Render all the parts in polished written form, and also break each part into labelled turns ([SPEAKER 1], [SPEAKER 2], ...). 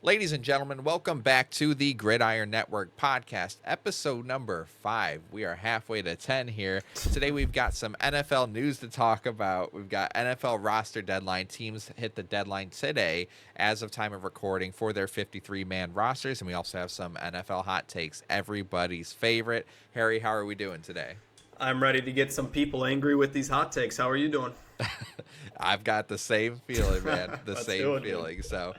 [SPEAKER 1] Ladies and gentlemen, welcome back to the Gridiron Network Podcast, episode number 5. We are halfway to 10 here. Today we've got some NFL news to talk about. We've got NFL roster deadline. Teams hit the deadline today as of time of recording for their 53-man rosters, and we also have some NFL hot takes, everybody's favorite. Harry, how are we doing today?
[SPEAKER 2] I'm ready to get some people angry with these hot takes. How are you doing?
[SPEAKER 1] I've got the same feeling, man. The
[SPEAKER 2] Let's
[SPEAKER 1] same
[SPEAKER 2] do it,
[SPEAKER 1] feeling.
[SPEAKER 2] dude.
[SPEAKER 1] So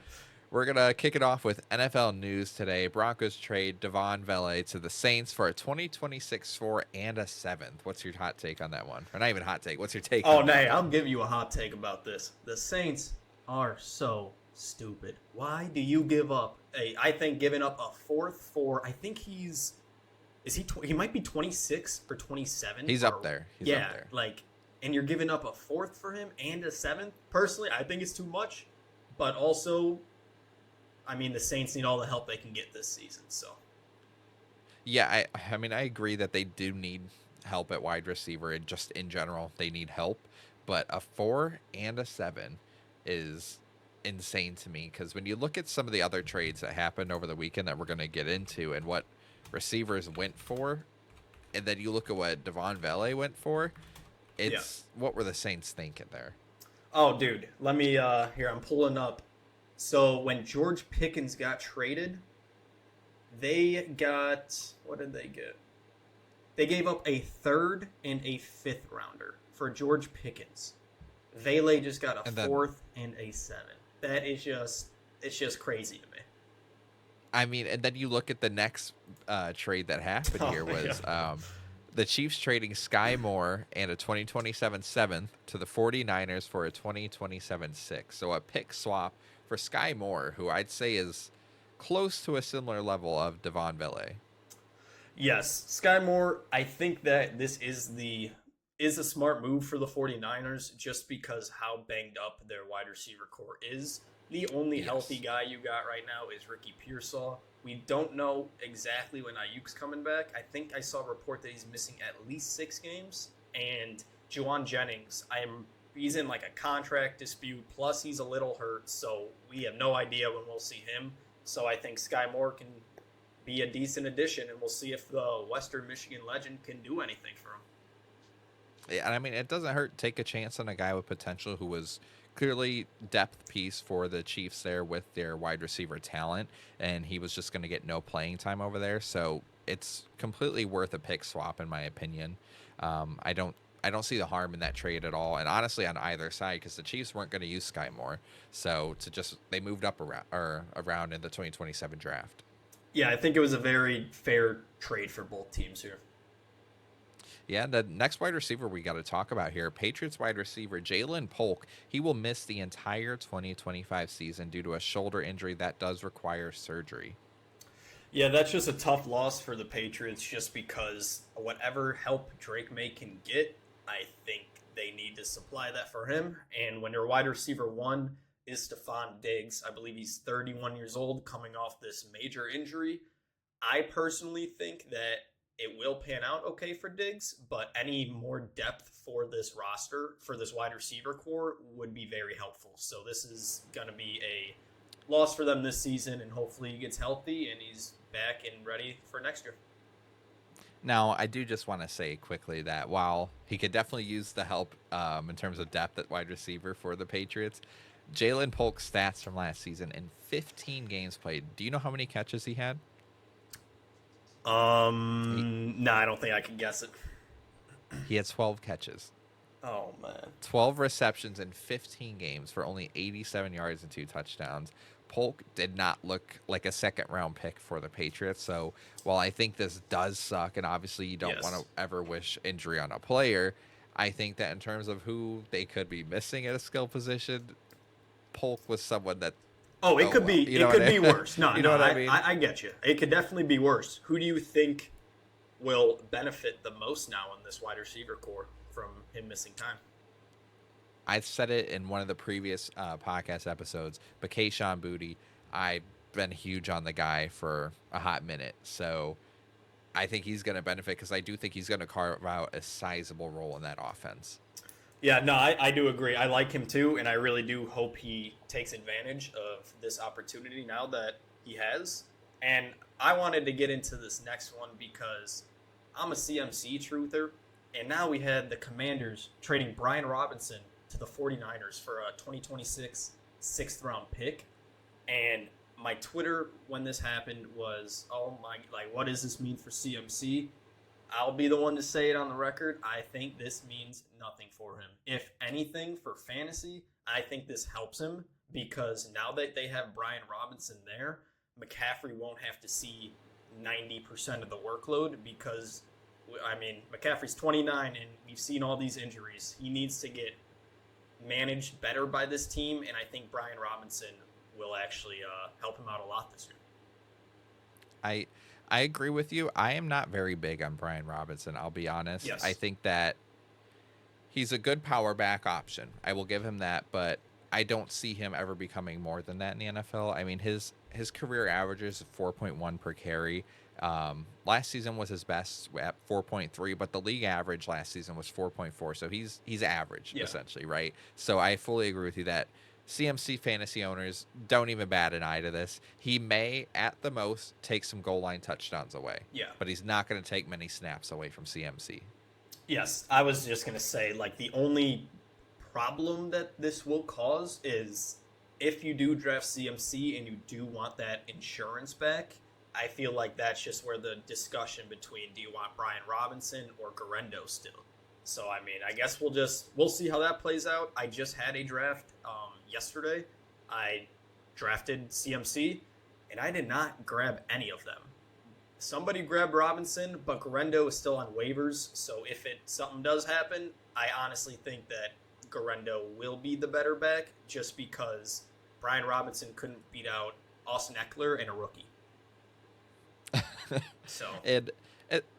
[SPEAKER 1] we're going to kick it off with NFL news today. Broncos trade Devon Vele to the Saints for a 2026 4 and a 7th. What's your hot take on that one? Or not even hot take. What's your take
[SPEAKER 2] Oh,
[SPEAKER 1] on
[SPEAKER 2] nay,
[SPEAKER 1] that?
[SPEAKER 2] I'll give you a hot take about this. The Saints are so stupid. Why do you give up I think giving up a fourth for, I think he might be 26 or 27.
[SPEAKER 1] He's up there. He's
[SPEAKER 2] yeah,
[SPEAKER 1] up there.
[SPEAKER 2] and you're giving up a fourth for him and a seventh? Personally, I think it's too much. But also, I mean, the Saints need all the help they can get this season, so.
[SPEAKER 1] Yeah, I mean, I agree that they do need help at wide receiver, and just in general, they need help. But a 4 and a 7 is insane to me, because when you look at some of the other trades that happened over the weekend that we're going to get into and what receivers went for, and then you look at what Devon Vele went for, what were the Saints thinking there?
[SPEAKER 2] Oh, dude, let me, here, I'm pulling up. So when George Pickens got traded, they got, what did they get? They gave up a third and a fifth rounder for George Pickens. Vele just got a fourth and a 7. That is it's just crazy to me.
[SPEAKER 1] I mean, and then you look at the next trade that happened here was the Chiefs trading Sky Moore and a 2027 7th to the 49ers for a 2027 6. So a pick swap for Sky Moore, who I'd say is close to a similar level of Devon Vele.
[SPEAKER 2] Yes, Sky Moore, I think that this is a smart move for the 49ers just because how banged up their wide receiver core is. The only healthy guy you got right now is Ricky Pearsall. We don't know exactly when Ayuk's coming back. I think I saw a report that he's missing at least 6 games. And Juwan Jennings, he's in like a contract dispute, plus he's a little hurt, so we have no idea when we'll see him. So I think Sky Moore can be a decent addition, and we'll see if the Western Michigan legend can do anything for him.
[SPEAKER 1] Yeah, and I mean, it doesn't hurt. Take a chance on a guy with potential who was clearly depth piece for the Chiefs there with their wide receiver talent, and he was just going to get no playing time over there. So it's completely worth a pick swap, in my opinion. I don't see the harm in that trade at all, and honestly, on either side, because the Chiefs weren't going to use Sky Moore, so they moved up around in the 2027 draft.
[SPEAKER 2] Yeah, I think it was a very fair trade for both teams here.
[SPEAKER 1] Yeah, the next wide receiver we got to talk about here, Patriots wide receiver Jalen Polk. He will miss the entire 2025 season due to a shoulder injury that does require surgery.
[SPEAKER 2] Yeah, that's just a tough loss for the Patriots just because whatever help Drake May can get, I think they need to supply that for him. And when your wide receiver 1 is Stephon Diggs, I believe he's 31 years old coming off this major injury, I personally think that it will pan out okay for Diggs, but any more depth for this roster, for this wide receiver core, would be very helpful. So this is going to be a loss for them this season, and hopefully he gets healthy and he's back and ready for next year.
[SPEAKER 1] Now, I do just want to say quickly that while he could definitely use the help in terms of depth at wide receiver for the Patriots, Jalen Polk's stats from last season in 15 games played, do you know how many catches he had?
[SPEAKER 2] No, I don't think I can guess it.
[SPEAKER 1] He had 12 catches.
[SPEAKER 2] Oh, man.
[SPEAKER 1] 12 receptions in 15 games for only 87 yards and 2 touchdowns. Polk did not look like a second-round pick for the Patriots. So while I think this does suck, and obviously you don't want to ever wish injury on a player, I think that in terms of who they could be missing at a skill position, Polk was someone that...
[SPEAKER 2] Oh, it could be. It could be worse. No,
[SPEAKER 1] you know what I mean?
[SPEAKER 2] I get you. It could definitely be worse. Who do you think will benefit the most now in this wide receiver core from him missing time?
[SPEAKER 1] I said it in one of the previous podcast episodes, but Kayshon Boutte, I've been huge on the guy for a hot minute. So I think he's going to benefit because I do think he's going to carve out a sizable role in that offense.
[SPEAKER 2] Yeah, no, I do agree. I like him too, and I really do hope he takes advantage of this opportunity now that he has. And I wanted to get into this next one because I'm a CMC truther, and now we had the Commanders trading Brian Robinson to the 49ers for a 2026 sixth round pick. And my Twitter when this happened was, oh my, like, what does this mean for CMC? I'll be the one to say it on the record. I think this means nothing for him. If anything, for fantasy, I think this helps him because now that they have Brian Robinson there, McCaffrey won't have to see 90% of the workload because, I mean, McCaffrey's 29 and we've seen all these injuries. He needs to get managed better by this team, and I think Brian Robinson will actually help him out a lot this year.
[SPEAKER 1] I agree with you. I am not very big on Brian Robinson, I'll be honest.
[SPEAKER 2] Yes.
[SPEAKER 1] I think that he's a good power back option. I will give him that, but I don't see him ever becoming more than that in the NFL. I mean, his career averages 4.1 per carry. Last season was his best at 4.3, but the league average last season was 4.4. So he's average, essentially, right? So I fully agree with you that CMC fantasy owners don't even bat an eye to this. He may, at the most, take some goal line touchdowns away.
[SPEAKER 2] Yeah.
[SPEAKER 1] But he's not going to take many snaps away from CMC.
[SPEAKER 2] Yes, I was just going to say, like, the only problem that this will cause is if you do draft CMC and you do want that insurance back, I feel like that's just where the discussion between do you want Brian Robinson or Garendo still. So, I mean, I guess we'll see how that plays out. I just had a draft yesterday. I drafted CMC, and I did not grab any of them. Somebody grabbed Robinson, but Garendo is still on waivers. So if something does happen, I honestly think that Garendo will be the better back just because Brian Robinson couldn't beat out Austin Eckler and a rookie. So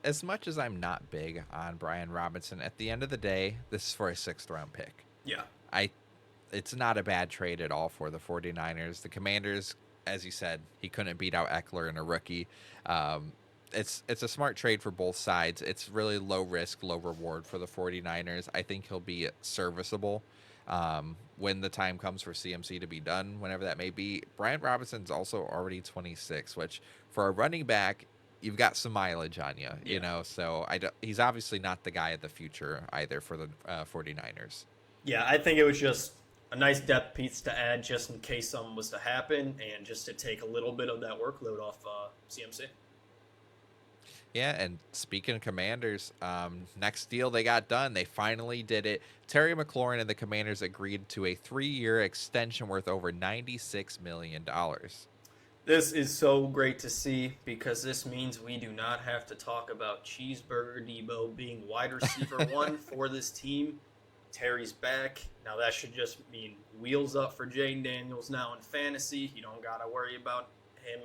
[SPEAKER 1] as much as I'm not big on Brian Robinson, at the end of the day, this is for a 6th round pick.
[SPEAKER 2] Yeah.
[SPEAKER 1] It's not a bad trade at all for the 49ers. The Commanders, as you said, he couldn't beat out Eckler and a rookie. It's a smart trade for both sides. It's really low risk, low reward for the 49ers. I think he'll be serviceable when the time comes for CMC to be done, whenever that may be. Brian Robinson's also already 26, which for a running back, you've got some mileage on you, you know, so he's obviously not the guy of the future either for the 49ers.
[SPEAKER 2] Yeah, I think it was just a nice depth piece to add just in case something was to happen and just to take a little bit of that workload off CMC.
[SPEAKER 1] Yeah, and speaking of Commanders, next deal they got done. They finally did it. Terry McLaurin and the Commanders agreed to a 3-year extension worth over $96 million.
[SPEAKER 2] This is so great to see because this means we do not have to talk about Cheeseburger Debo being wide receiver 1 for this team. Terry's back. Now that should just mean wheels up for Jayden Daniels now in fantasy. You don't got to worry about him,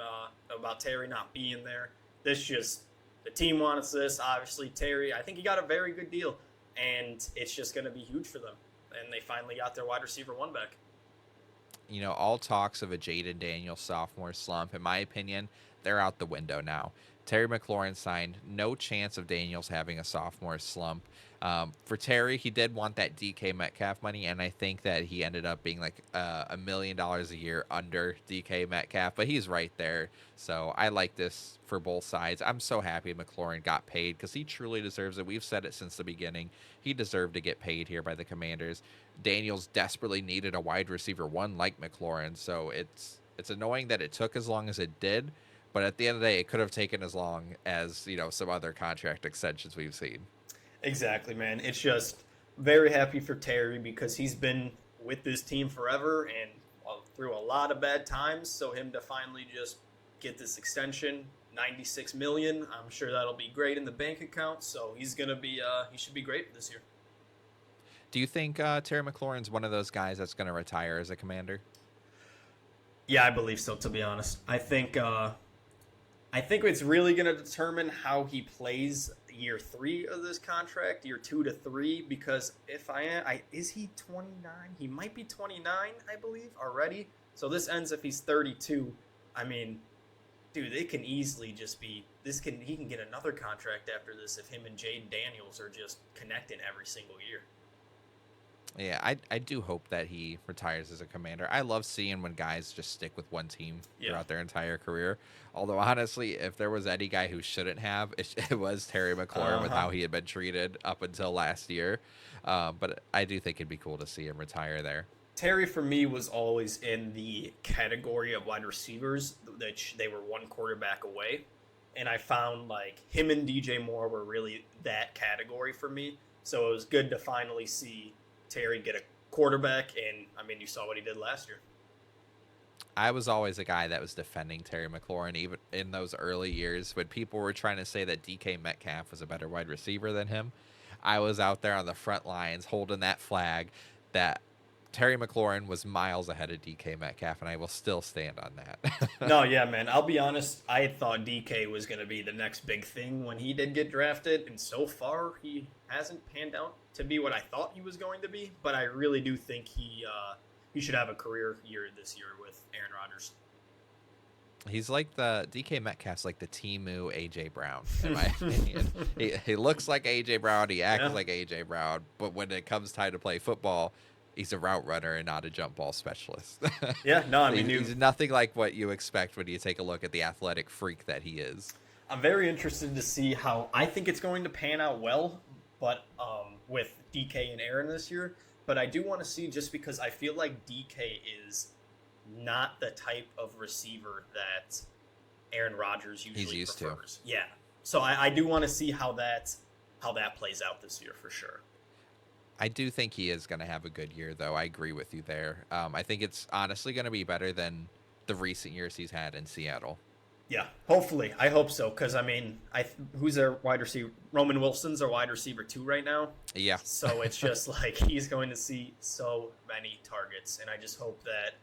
[SPEAKER 2] about Terry not being there. The team wants this. Obviously, Terry, I think he got a very good deal, and it's just going to be huge for them. And they finally got their wide receiver 1 back.
[SPEAKER 1] You know, all talks of a Jayden Daniels sophomore slump, in my opinion, they're out the window now. Terry McLaurin signed. No chance of Daniels having a sophomore slump. For Terry, he did want that DK Metcalf money, and I think that he ended up being like $1 million a year under DK Metcalf, but he's right there. So I like this for both sides. I'm so happy McLaurin got paid because he truly deserves it. We've said it since the beginning. He deserved to get paid here by the Commanders. Daniels desperately needed a wide receiver 1 like McLaurin, so it's annoying that it took as long as it did. But at the end of the day, it could have taken as long as, you know, some other contract extensions we've seen.
[SPEAKER 2] Exactly, man. It's just very happy for Terry because he's been with this team forever and through a lot of bad times. So him to finally just get this extension, $96 million, I'm sure that'll be great in the bank account. So he's gonna be he should be great this year.
[SPEAKER 1] Do you think Terry McLaurin's one of those guys that's going to retire as a Commander?
[SPEAKER 2] Yeah, I believe so. To be honest, I think it's really going to determine how he plays year 3 of this contract, year 2 to 3. Because is he 29? He might be 29, I believe, already. So this ends if he's 32. I mean, dude, it can easily just be he can get another contract after this if him and Jayden Daniels are just connecting every single year.
[SPEAKER 1] Yeah, I do hope that he retires as a Commander. I love seeing when guys just stick with one team
[SPEAKER 2] Yeah.
[SPEAKER 1] throughout their entire career. Although, honestly, if there was any guy who shouldn't have, it was Terry McLaurin with how he had been treated up until last year. But I do think it'd be cool to see him retire there.
[SPEAKER 2] Terry, for me, was always in the category of wide receivers that they were one quarterback away. And I found like him and DJ Moore were really that category for me. So it was good to finally see Terry get a quarterback. And I mean, you saw what he did last year.
[SPEAKER 1] I was always a guy that was defending Terry McLaurin, even in those early years when people were trying to say that DK Metcalf was a better wide receiver than him. I was out there on the front lines holding that flag that Terry McLaurin was miles ahead of DK Metcalf, and I will still stand on that.
[SPEAKER 2] No, yeah, man. I'll be honest. I thought DK was going to be the next big thing when he did get drafted, and so far he hasn't panned out to be what I thought he was going to be. But I really do think he should have a career year this year with Aaron Rodgers.
[SPEAKER 1] He's like the DK Metcalf's like the Temu AJ Brown, in my opinion. He looks like AJ Brown. He acts like AJ Brown, but when it comes time to play football, he's a route runner and not a jump ball specialist.
[SPEAKER 2] Yeah, no, I mean,
[SPEAKER 1] he's nothing like what you expect when you take a look at the athletic freak that he is.
[SPEAKER 2] I'm very interested to see how I think it's going to pan out well, but with DK and Aaron this year. But I do want to see, just because I feel like DK is not the type of receiver that Aaron Rodgers usually prefers. Yeah, so I do want to see how that plays out this year for sure.
[SPEAKER 1] I do think he is going to have a good year, though. I agree with you there. I think it's honestly going to be better than the recent years he's had in Seattle.
[SPEAKER 2] Yeah, hopefully. I hope so, because, I mean, who's their wide receiver? Roman Wilson's our wide receiver 2 right now.
[SPEAKER 1] Yeah.
[SPEAKER 2] So it's just like he's going to see so many targets, and I just hope that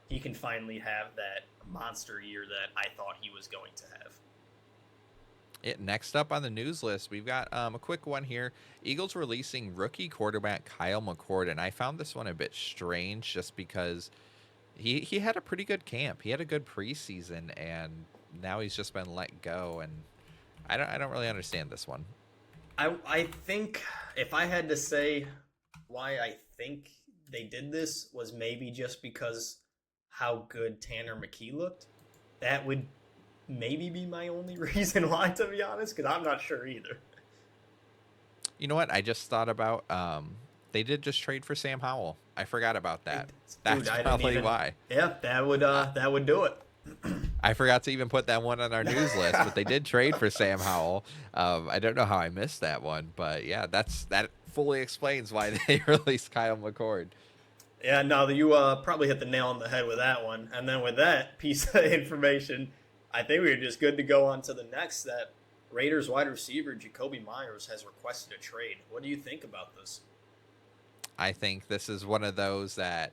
[SPEAKER 2] he can finally have that monster year that I thought he was going to have.
[SPEAKER 1] Next up on the news list, we've got a quick one here. Eagles releasing rookie quarterback Kyle McCord, and I found this one a bit strange just because he had a pretty good camp. He had a good preseason, and now he's just been let go, and I don't really understand this one.
[SPEAKER 2] I think if I had to say why I think they did this was maybe just because how good Tanner McKee looked. That would maybe be my only reason why, to be honest, because I'm not sure either.
[SPEAKER 1] You know what? I just thought about they did just trade for Sam Howell. I forgot about that. That's probably why.
[SPEAKER 2] Yeah, that would do it.
[SPEAKER 1] I forgot to even put that one on our news list, but they did trade for Sam Howell. I don't know how I missed that one, but yeah, that fully explains why they released Kyle McCord.
[SPEAKER 2] Yeah, no, you probably hit the nail on the head with that one. And then with that piece of information, I think we were just good to go on to the next. That Raiders wide receiver Jacoby Myers has requested a trade. What do you think about this?
[SPEAKER 1] I think this is one of those that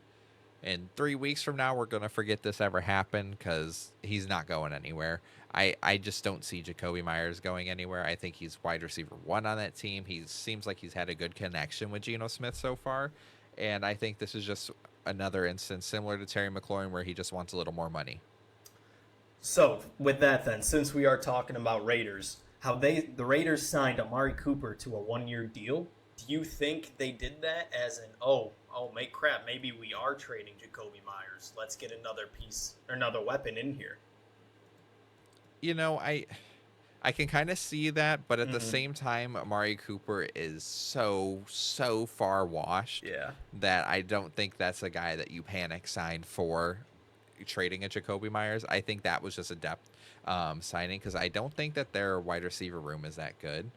[SPEAKER 1] in 3 weeks from now, we're going to forget this ever happened because he's not going anywhere. I just don't see Jacoby Myers going anywhere. I think he's wide receiver 1 on that team. He seems like he's had a good connection with Geno Smith so far. And I think this is just another instance similar to Terry McLaurin where he just wants a little more money.
[SPEAKER 2] So with that then, since we are talking about Raiders, the Raiders signed Amari Cooper to a 1-year deal. Do you think they did that as an, maybe we are trading Jacoby Myers. Let's get another piece or another weapon in here.
[SPEAKER 1] You know, I can kind of see that, but at the same time, Amari Cooper is so far washed that I don't think that's a guy that you panic sign for trading a Jacoby Myers. I think that was just a depth signing because I don't think that their wide receiver room is that good.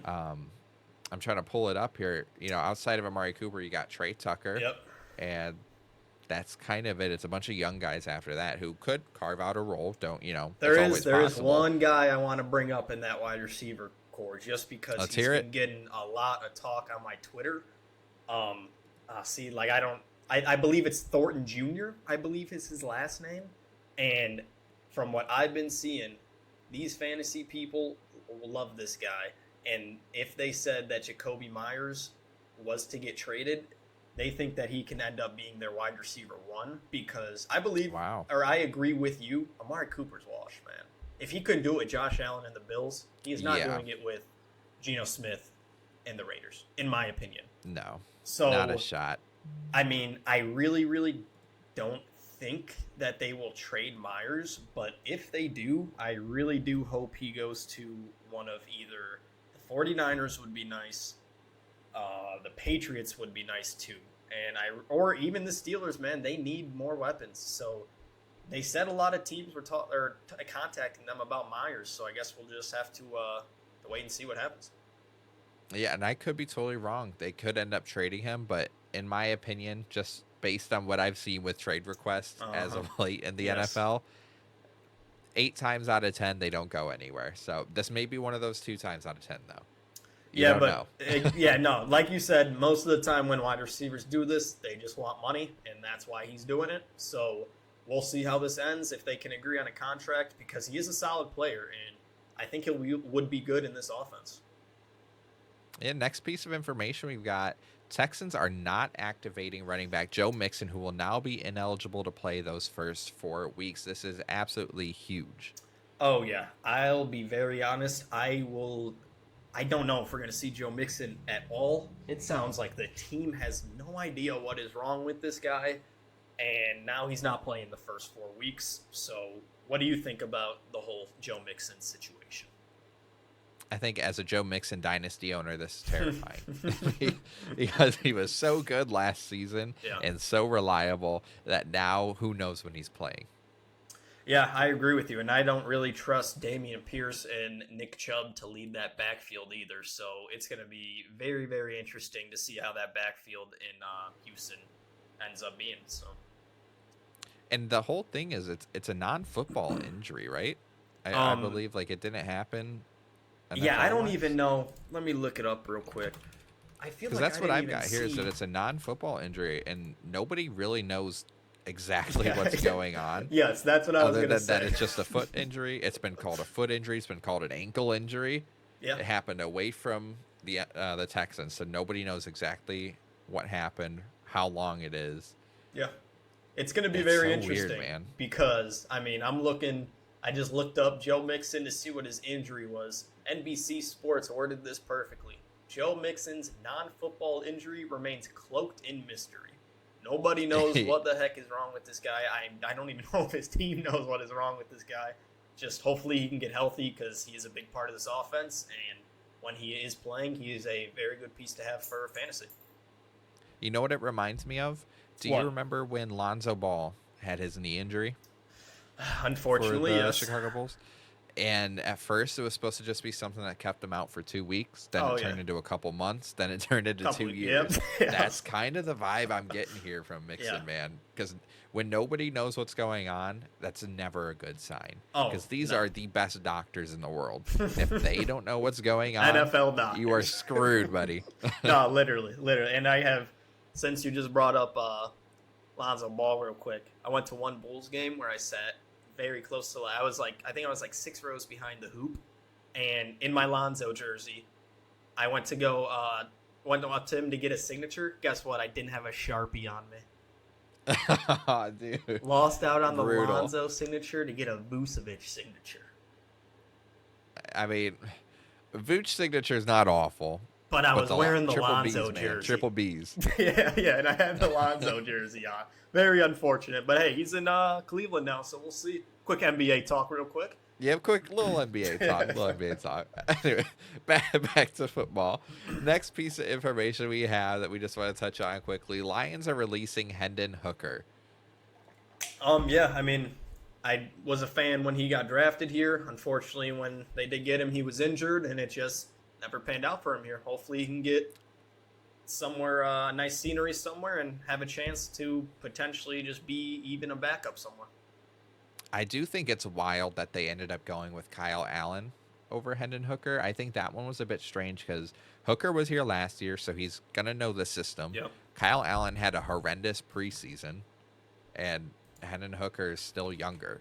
[SPEAKER 1] I'm trying to pull it up here. You know, outside of Amari Cooper, you got Trey Tucker.
[SPEAKER 2] Yep.
[SPEAKER 1] And that's kind of it. It's a bunch of young guys after that who could carve out a role. There
[SPEAKER 2] is one guy I want to bring up in that wide receiver core just because he's been getting a lot of talk on my Twitter. I believe it's Thornton Jr., I believe is his last name. And from what I've been seeing, these fantasy people love this guy. And if they said that Jacoby Myers was to get traded, they think that he can end up being their wide receiver 1 because I believe, or I agree with you, Amari Cooper's washed, man. If he couldn't do it with Josh Allen and the Bills, he is not doing it with Geno Smith and the Raiders, in my opinion.
[SPEAKER 1] No. Not a
[SPEAKER 2] So,
[SPEAKER 1] shot.
[SPEAKER 2] I mean, I really, really don't think that they will trade Myers, but if they do, I really do hope he goes to one of either the 49ers would be nice, the Patriots would be nice too, or even the Steelers, man, they need more weapons. So they said a lot of teams were contacting them about Myers, so I guess we'll just have to wait and see what happens.
[SPEAKER 1] Yeah, and I could be totally wrong. They could end up trading him, but in my opinion, just based on what I've seen with trade requests as of late in the NFL, 8 times out of 10 they don't go anywhere. So this may be one of those 2 times out of 10, though.
[SPEAKER 2] No, like you said, most of the time when wide receivers do this, they just want money, and that's why he's doing it. So we'll see how this ends, if they can agree on a contract, because he is a solid player, and I think he would be good in this offense.
[SPEAKER 1] Yeah, next piece of information we've got, Texans are not activating running back Joe Mixon, who will now be ineligible to play those first 4 weeks. This is absolutely huge.
[SPEAKER 2] Oh, yeah. I'll be very honest. I don't know if we're going to see Joe Mixon at all. It sounds like the team has no idea what is wrong with this guy, and now he's not playing the first 4 weeks. So what do you think about the whole Joe Mixon situation?
[SPEAKER 1] I think as a Joe Mixon dynasty owner, this is terrifying because he was so good last season and so reliable that now who knows when he's playing.
[SPEAKER 2] Yeah, I agree with you, and I don't really trust Dameon Pierce and Nick Chubb to lead that backfield either, so it's going to be very, very interesting to see how that backfield in Houston ends up being. So,
[SPEAKER 1] and the whole thing is it's a non-football injury, right? I believe like it didn't happen.
[SPEAKER 2] Yeah, I don't even know. Let me look it up real quick. I feel like
[SPEAKER 1] that's what I've got here is that it's a non-football injury, and nobody really knows exactly what's going on.
[SPEAKER 2] Yes, that's what I was going to say.
[SPEAKER 1] That it's just a foot injury. It's been called a foot injury. It's been called an ankle injury. Yeah. It happened away from the Texans, so nobody knows exactly what happened, how long it is.
[SPEAKER 2] Yeah. It's going to be very interesting, weird, man. Because, I mean, I just looked up Joe Mixon to see what his injury was. NBC Sports worded this perfectly. Joe Mixon's non-football injury remains cloaked in mystery. Nobody knows what the heck is wrong with this guy. I don't even know if his team knows what is wrong with this guy. Just hopefully he can get healthy, because he is a big part of this offense. And when he is playing, he is a very good piece to have for fantasy.
[SPEAKER 1] You know what it reminds me of? Do you remember when Lonzo Ball had his knee injury?
[SPEAKER 2] Unfortunately,
[SPEAKER 1] yes. Chicago Bulls. And at first, it was supposed to just be something that kept him out for 2 weeks. Then it turned into a couple months. Then it turned into 2 years. Yep. That's kind of the vibe I'm getting here from Mixon, man. Because when nobody knows what's going on, that's never a good sign. Because these are the best doctors in the world. If they don't know what's going on,
[SPEAKER 2] NFL doctors,
[SPEAKER 1] you are screwed, buddy.
[SPEAKER 2] No, literally. And I have, since you just brought up Lonzo Ball real quick, I went to one Bulls game where I sat very close to, I think I was like 6 rows behind the hoop, and in my Lonzo jersey, I went up to him to get a signature. Guess what? I didn't have a Sharpie on me.
[SPEAKER 1] Oh, dude.
[SPEAKER 2] Lost out on the Lonzo signature to get a Vucevic signature.
[SPEAKER 1] I mean, Vuce signature is not awful.
[SPEAKER 2] But I was wearing the Lonzo
[SPEAKER 1] B's,
[SPEAKER 2] jersey.
[SPEAKER 1] Triple B's.
[SPEAKER 2] yeah, and I had the Lonzo jersey on. Very unfortunate. But hey, he's in Cleveland now, so we'll see. Quick NBA talk real quick.
[SPEAKER 1] Yeah, quick little NBA talk. Anyway, back to football. Next piece of information we have that we just want to touch on quickly. Lions are releasing Hendon Hooker.
[SPEAKER 2] Yeah, I mean, I was a fan when he got drafted here. Unfortunately, when they did get him, he was injured, and it just never panned out for him here. Hopefully he can get somewhere, nice scenery somewhere, and have a chance to potentially just be even a backup somewhere.
[SPEAKER 1] I do think it's wild that they ended up going with Kyle Allen over Hendon Hooker. I think that one was a bit strange because Hooker was here last year, so he's going to know the system.
[SPEAKER 2] Yep.
[SPEAKER 1] Kyle Allen had a horrendous preseason, and Hendon Hooker is still younger.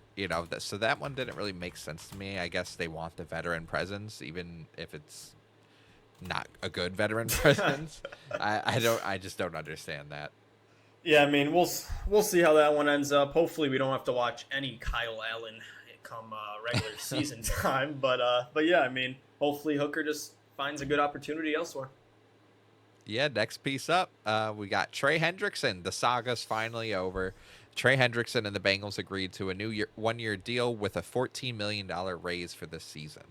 [SPEAKER 1] So that one didn't really make sense to me. I guess they want the veteran presence, even if it's not a good veteran presence. I just don't understand that.
[SPEAKER 2] Yeah, I mean, we'll see how that one ends up. Hopefully we don't have to watch any Kyle Allen come regular season time. But yeah, I mean, hopefully Hooker just finds a good opportunity elsewhere.
[SPEAKER 1] Yeah, next piece up, we got Trey Hendrickson. The saga's finally over. Trey Hendrickson and the Bengals agreed to a new one-year deal with a $14 million raise for this season.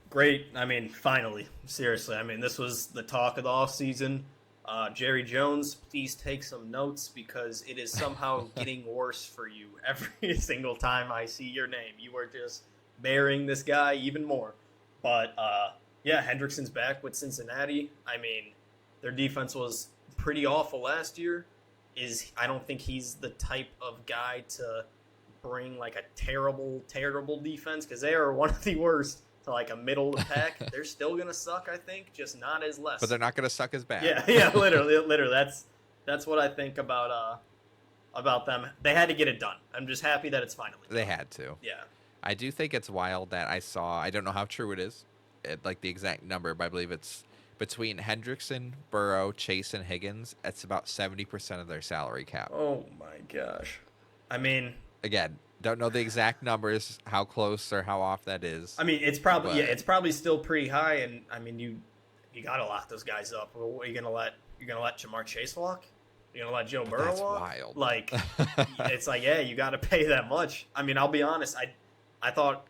[SPEAKER 2] Great. I mean, finally. Seriously. I mean, this was the talk of the offseason. Jerry Jones, please take some notes because it is somehow getting worse for you every single time I see your name. You are just burying this guy even more. But, yeah, Hendrickson's back with Cincinnati. I mean, their defense was pretty awful last year. I don't think he's the type of guy to bring like a terrible, terrible defense because they are one of the worst to like a middle of the pack. They're still gonna suck, I think, just not as less.
[SPEAKER 1] But they're not gonna suck as bad.
[SPEAKER 2] Yeah, literally. That's what I think about them. They had to get it done. I'm just happy that it's finally done.
[SPEAKER 1] They had to.
[SPEAKER 2] Yeah.
[SPEAKER 1] I do think it's wild that I don't know how true it is, like the exact number, but I believe it's between Hendrickson, Burrow, Chase, and Higgins. It's about 70% of their salary cap.
[SPEAKER 2] Oh my gosh. I mean,
[SPEAKER 1] again, don't know the exact numbers, how close or how off that is.
[SPEAKER 2] I mean, it's probably still pretty high, and I mean, you gotta lock those guys up. What are you gonna let Jamar Chase walk? You're gonna let Joe Burrow
[SPEAKER 1] That's
[SPEAKER 2] walk?
[SPEAKER 1] Wild.
[SPEAKER 2] Like, it's like, yeah, you got to pay that much. I mean, I'll be honest. I thought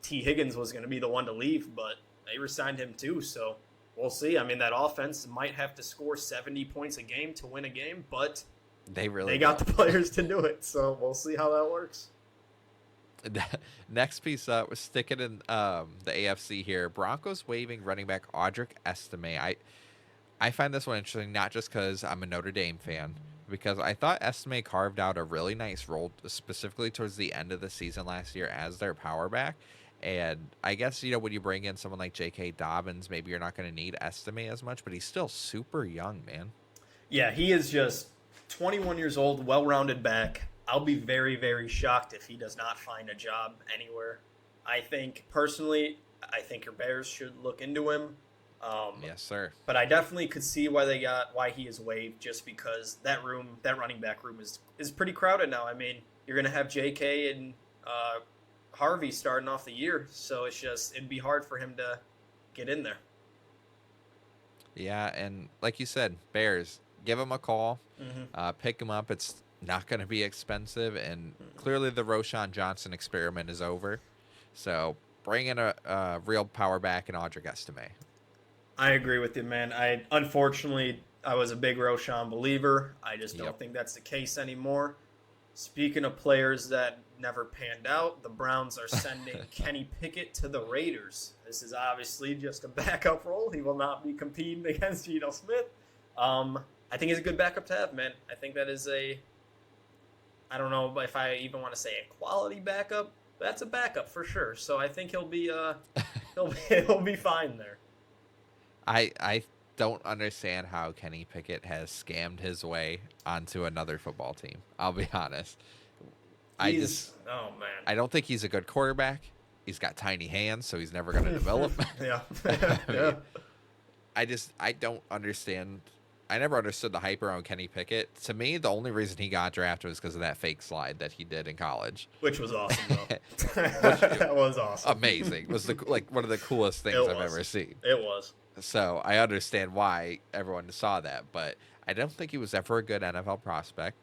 [SPEAKER 2] T. Higgins was gonna be the one to leave, but they re-signed him too. So we'll see. I mean, that offense might have to score 70 points a game to win a game, but they got the players to do it. So we'll see how that works.
[SPEAKER 1] Next piece up, we're sticking in the AFC here. Broncos waiving running back Audric Estime. I find this one interesting, not just because I'm a Notre Dame fan, because I thought Estime carved out a really nice role, specifically towards the end of the season last year as their power back. And I guess, when you bring in someone like J.K. Dobbins, maybe you're not going to need Estime as much, but he's still super young, man.
[SPEAKER 2] Yeah, he is just 21 years old, well-rounded back. I'll be very, very shocked if he does not find a job anywhere. I think, personally, your Bears should look into him.
[SPEAKER 1] Yes, sir.
[SPEAKER 2] But I definitely could see why he is waived, just because that running back room is pretty crowded now. I mean, you're going to have J.K. and Harvey starting off the year, so it'd be hard for him to get in there.
[SPEAKER 1] Yeah, and like you said, Bears, give him a call, pick him up. It's not going to be expensive, and clearly the Roschon Johnson experiment is over. So bring in a real power back in Audric Estime.
[SPEAKER 2] I agree with you, man. Unfortunately, I was a big Roschon believer. I just don't think that's the case anymore. Speaking of players that never panned out, the Browns are sending Kenny Pickett to the Raiders. This is obviously just a backup role. He will not be competing against Geno Smith. I think he's a good backup to have, man. I think that is I don't know if I even want to say a quality backup. That's a backup for sure. So I think he'll be he'll be fine there.
[SPEAKER 1] I don't understand how Kenny Pickett has scammed his way onto another football team. I'll be honest.
[SPEAKER 2] Oh man.
[SPEAKER 1] I don't think he's a good quarterback. He's got tiny hands, so he's never going to develop.
[SPEAKER 2] Yeah.
[SPEAKER 1] I don't understand. I never understood the hype around Kenny Pickett. To me, the only reason he got drafted was because of that fake slide that he did in college.
[SPEAKER 2] Which was awesome, though. That was awesome.
[SPEAKER 1] Amazing. It was one of the coolest things I've ever seen.
[SPEAKER 2] It was.
[SPEAKER 1] So I understand why everyone saw that, but I don't think he was ever a good NFL prospect.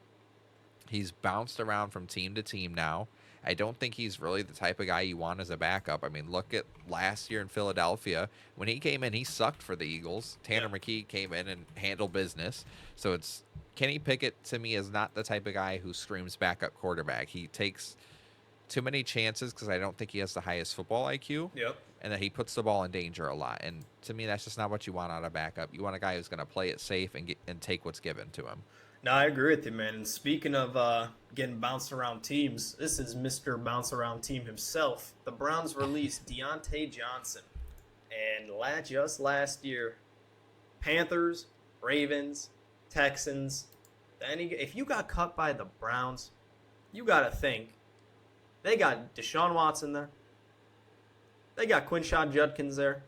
[SPEAKER 1] He's bounced around from team to team now. I don't think he's really the type of guy you want as a backup. I mean, look at last year in Philadelphia. When he came in, he sucked for the Eagles. Tanner McKee came in and handled business. So Kenny Pickett, to me, is not the type of guy who screams backup quarterback. He takes too many chances because I don't think he has the highest football IQ.
[SPEAKER 2] Yep.
[SPEAKER 1] And that he puts the ball in danger a lot. And to me, that's just not what you want out of backup. You want a guy who's going to play it safe and take what's given to him.
[SPEAKER 2] No, I agree with you, man. And speaking of getting bounced around teams, this is Mr. Bounce Around Team himself. The Browns released Deontay Johnson. And just last year, Panthers, Ravens, Texans, if you got cut by the Browns, you got to think they got Deshaun Watson there. They got Quinshon Judkins there.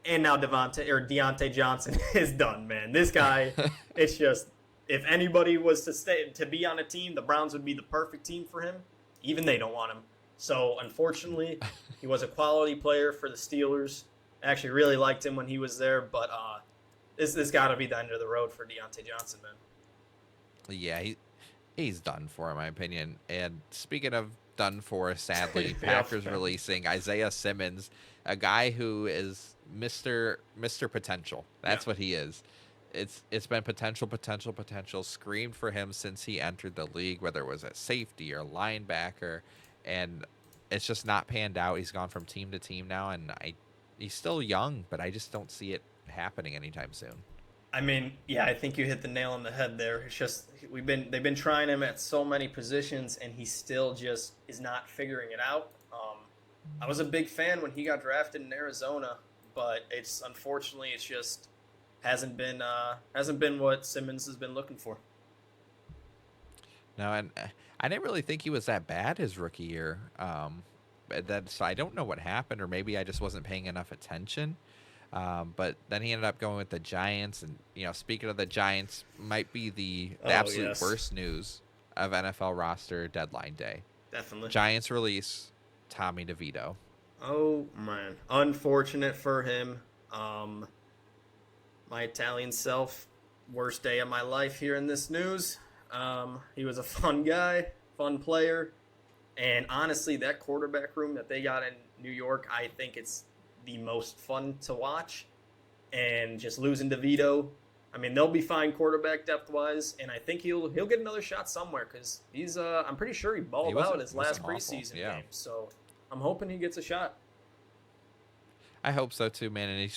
[SPEAKER 2] And now Deontay Johnson is done, man. This guy, it's just, if anybody was to be on a team, the Browns would be the perfect team for him. Even they don't want him. So, unfortunately, he was a quality player for the Steelers. I actually really liked him when he was there, but This got to be the end of the road for Deontay Johnson, man.
[SPEAKER 1] Yeah, he's done for, in my opinion. And speaking of done for, sadly,
[SPEAKER 2] Yep.
[SPEAKER 1] Packers releasing Isaiah Simmons, a guy who is Mr. Potential. That's what he is. It's been potential screamed for him since he entered the league, whether it was at safety or linebacker, and it's just not panned out. He's gone from team to team now, and he's still young, but I just don't see it happening anytime soon.
[SPEAKER 2] I mean, yeah, I think you hit the nail on the head there. It's just they've been trying him at so many positions, and he still just is not figuring it out. I was a big fan when he got drafted in Arizona, but it's just hasn't been what Simmons has been looking for.
[SPEAKER 1] No, and I didn't really think he was that bad his rookie year. So I don't know what happened, or maybe I just wasn't paying enough attention. But then he ended up going with the Giants, and speaking of the Giants, might be the absolute worst news of NFL roster deadline day.
[SPEAKER 2] Definitely.
[SPEAKER 1] Giants release Tommy DeVito.
[SPEAKER 2] Oh man, unfortunate for him. My Italian self, worst day of my life hearing this news. He was a fun guy, fun player, and honestly, that quarterback room that they got in New York, I think it's the most fun to watch. And just losing DeVito, I mean, they'll be fine quarterback depth wise, and I think he'll get another shot somewhere because he's I'm pretty sure he balled out his last preseason game, so I'm hoping he gets a shot.
[SPEAKER 1] I hope so too, man. And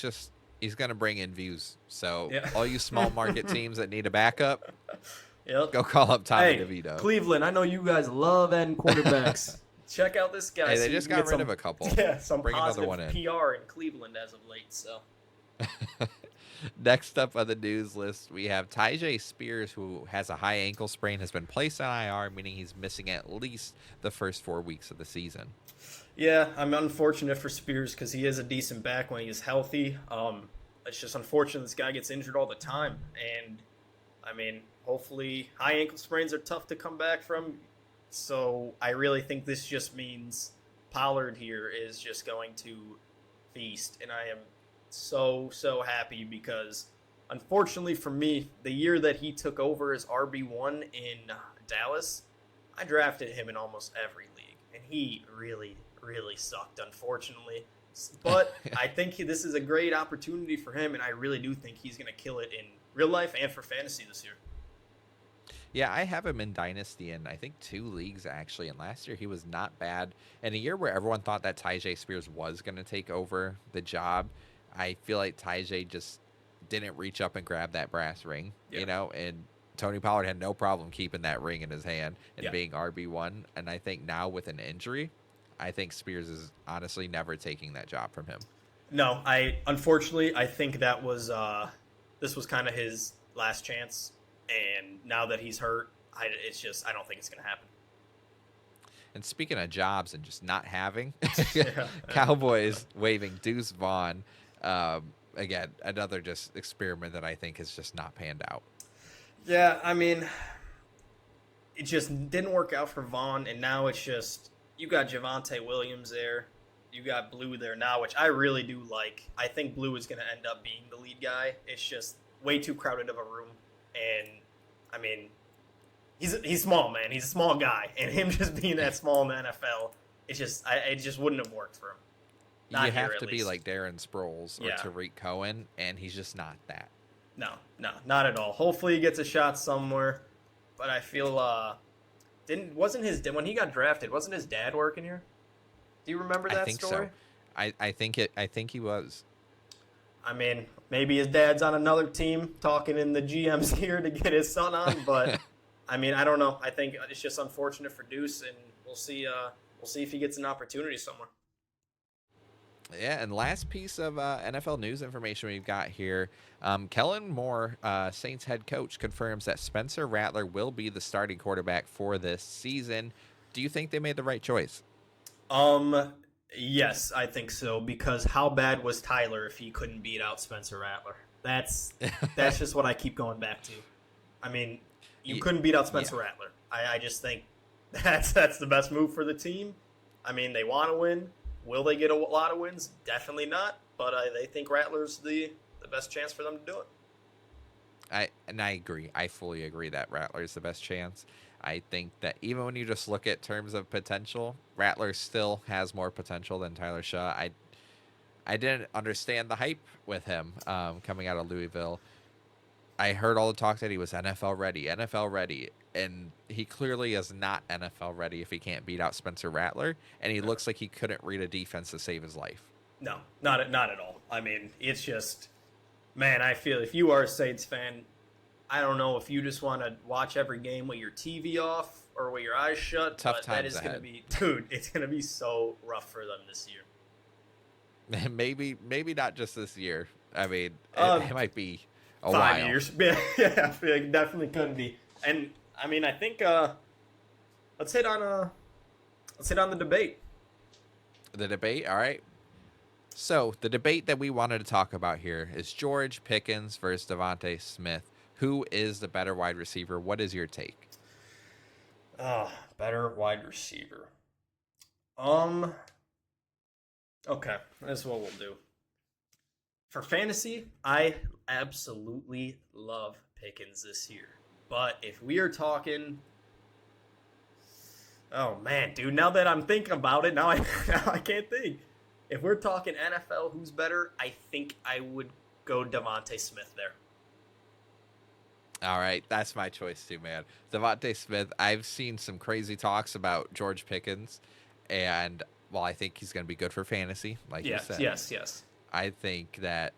[SPEAKER 1] he's gonna bring in views. So all you small market teams that need a backup, go call up Tommy DeVito.
[SPEAKER 2] Cleveland, I know you guys love end quarterbacks. Check out this guy.
[SPEAKER 1] Hey, they just got rid of a couple.
[SPEAKER 2] Yeah, some
[SPEAKER 1] bring
[SPEAKER 2] positive
[SPEAKER 1] another one in.
[SPEAKER 2] PR in Cleveland as of late. So.
[SPEAKER 1] Next up on the news list, we have Tyjae Spears, who has a high ankle sprain, has been placed on IR, meaning he's missing at least the first 4 weeks of the season.
[SPEAKER 2] Yeah, I'm unfortunate for Spears because he is a decent back when he's healthy. It's just unfortunate this guy gets injured all the time. And, I mean, hopefully high ankle sprains are tough to come back from. So I really think this just means Pollard here is just going to feast. And I am so happy because, unfortunately for me, the year that he took over as RB1 in Dallas, I drafted him in almost every league. And he really sucked, unfortunately. But I think this is a great opportunity for him, and I really do think he's going to kill it in real life and for fantasy this year.
[SPEAKER 1] Yeah, I have him in Dynasty in, I think, 2 leagues, actually. And last year, he was not bad. In a year where everyone thought that Tyjae Spears was going to take over the job, I feel like Tyjae just didn't reach up and grab that brass ring, and Tony Pollard had no problem keeping that ring in his hand and being RB1. And I think now with an injury, I think Spears is honestly never taking that job from him.
[SPEAKER 2] No, unfortunately, I think that was this was kind of his last chance. And now that he's hurt, I don't think it's going to happen.
[SPEAKER 1] And speaking of jobs and just not having, Cowboys waving Deuce Vaughn. Again, another just experiment that I think has just not panned out.
[SPEAKER 2] Yeah, I mean, it just didn't work out for Vaughn, and now it's just you got Javonte Williams there. You got Blue there now, which I really do like. I think Blue is going to end up being the lead guy. It's just way too crowded of a room. And, I mean, he's small, man. He's a small guy. And him just being that small in the NFL, it just wouldn't have worked for him.
[SPEAKER 1] You have to be like Darren Sproles or Tariq Cohen, and he's just not that.
[SPEAKER 2] No, not at all. Hopefully he gets a shot somewhere. But I feel when he got drafted, wasn't his dad working here? Do you remember that story?
[SPEAKER 1] So. I think he was.
[SPEAKER 2] I mean, maybe his dad's on another team talking in the GM's ear to get his son on, but I mean, I don't know. I think it's just unfortunate for Deuce, and we'll see if he gets an opportunity somewhere.
[SPEAKER 1] Yeah, and last piece of NFL news information we've got here. Kellen Moore, Saints head coach, confirms that Spencer Rattler will be the starting quarterback for this season. Do you think they made the right choice?
[SPEAKER 2] Yes, I think so, because how bad was Tyler if he couldn't beat out Spencer Rattler? That's just what I keep going back to. I mean, you couldn't beat out Spencer Rattler. I just think that's the best move for the team. I mean, they want to win. Will they get a lot of wins? Definitely not. But they think Rattler's the best chance for them to do it.
[SPEAKER 1] And I agree. I fully agree that Rattler is the best chance. I think that even when you just look at terms of potential, Rattler still has more potential than Tyler Shaw. I didn't understand the hype with him coming out of Louisville. I heard all the talk that he was NFL ready, and he clearly is not NFL ready if he can't beat out Spencer Rattler, and he
[SPEAKER 2] No,
[SPEAKER 1] looks like he couldn't read a defense to save his life.
[SPEAKER 2] no, not at all. I mean, it's just, man, I feel if you are a Saints fan, I don't know if you just want to watch every game with your TV off or with your eyes shut,
[SPEAKER 1] Tough
[SPEAKER 2] but that
[SPEAKER 1] times
[SPEAKER 2] is going to
[SPEAKER 1] ahead.
[SPEAKER 2] be, dude, it's going to be so rough for them this year.
[SPEAKER 1] Maybe not just this year. I mean,
[SPEAKER 2] Um,
[SPEAKER 1] it might be a
[SPEAKER 2] 5
[SPEAKER 1] while.
[SPEAKER 2] years. Yeah, I feel like it definitely could be. And I mean, I think let's hit on the debate.
[SPEAKER 1] The debate, all right. So the debate that we wanted to talk about here is George Pickens versus Devontae Smith. Who is the better wide receiver? What is your take?
[SPEAKER 2] Better wide receiver. Okay, that's what we'll do. For fantasy, I absolutely love Pickens this year. But if we are talking, oh man, dude, now that I'm thinking about it, now I can't think. If we're talking NFL, who's better? I think I would go Devontae Smith there.
[SPEAKER 1] All right, that's my choice too, man. Devontae Smith. I've seen some crazy talks about George Pickens, and while I think he's going to be good for fantasy, like you
[SPEAKER 2] Yes,
[SPEAKER 1] said,
[SPEAKER 2] yes.
[SPEAKER 1] I think that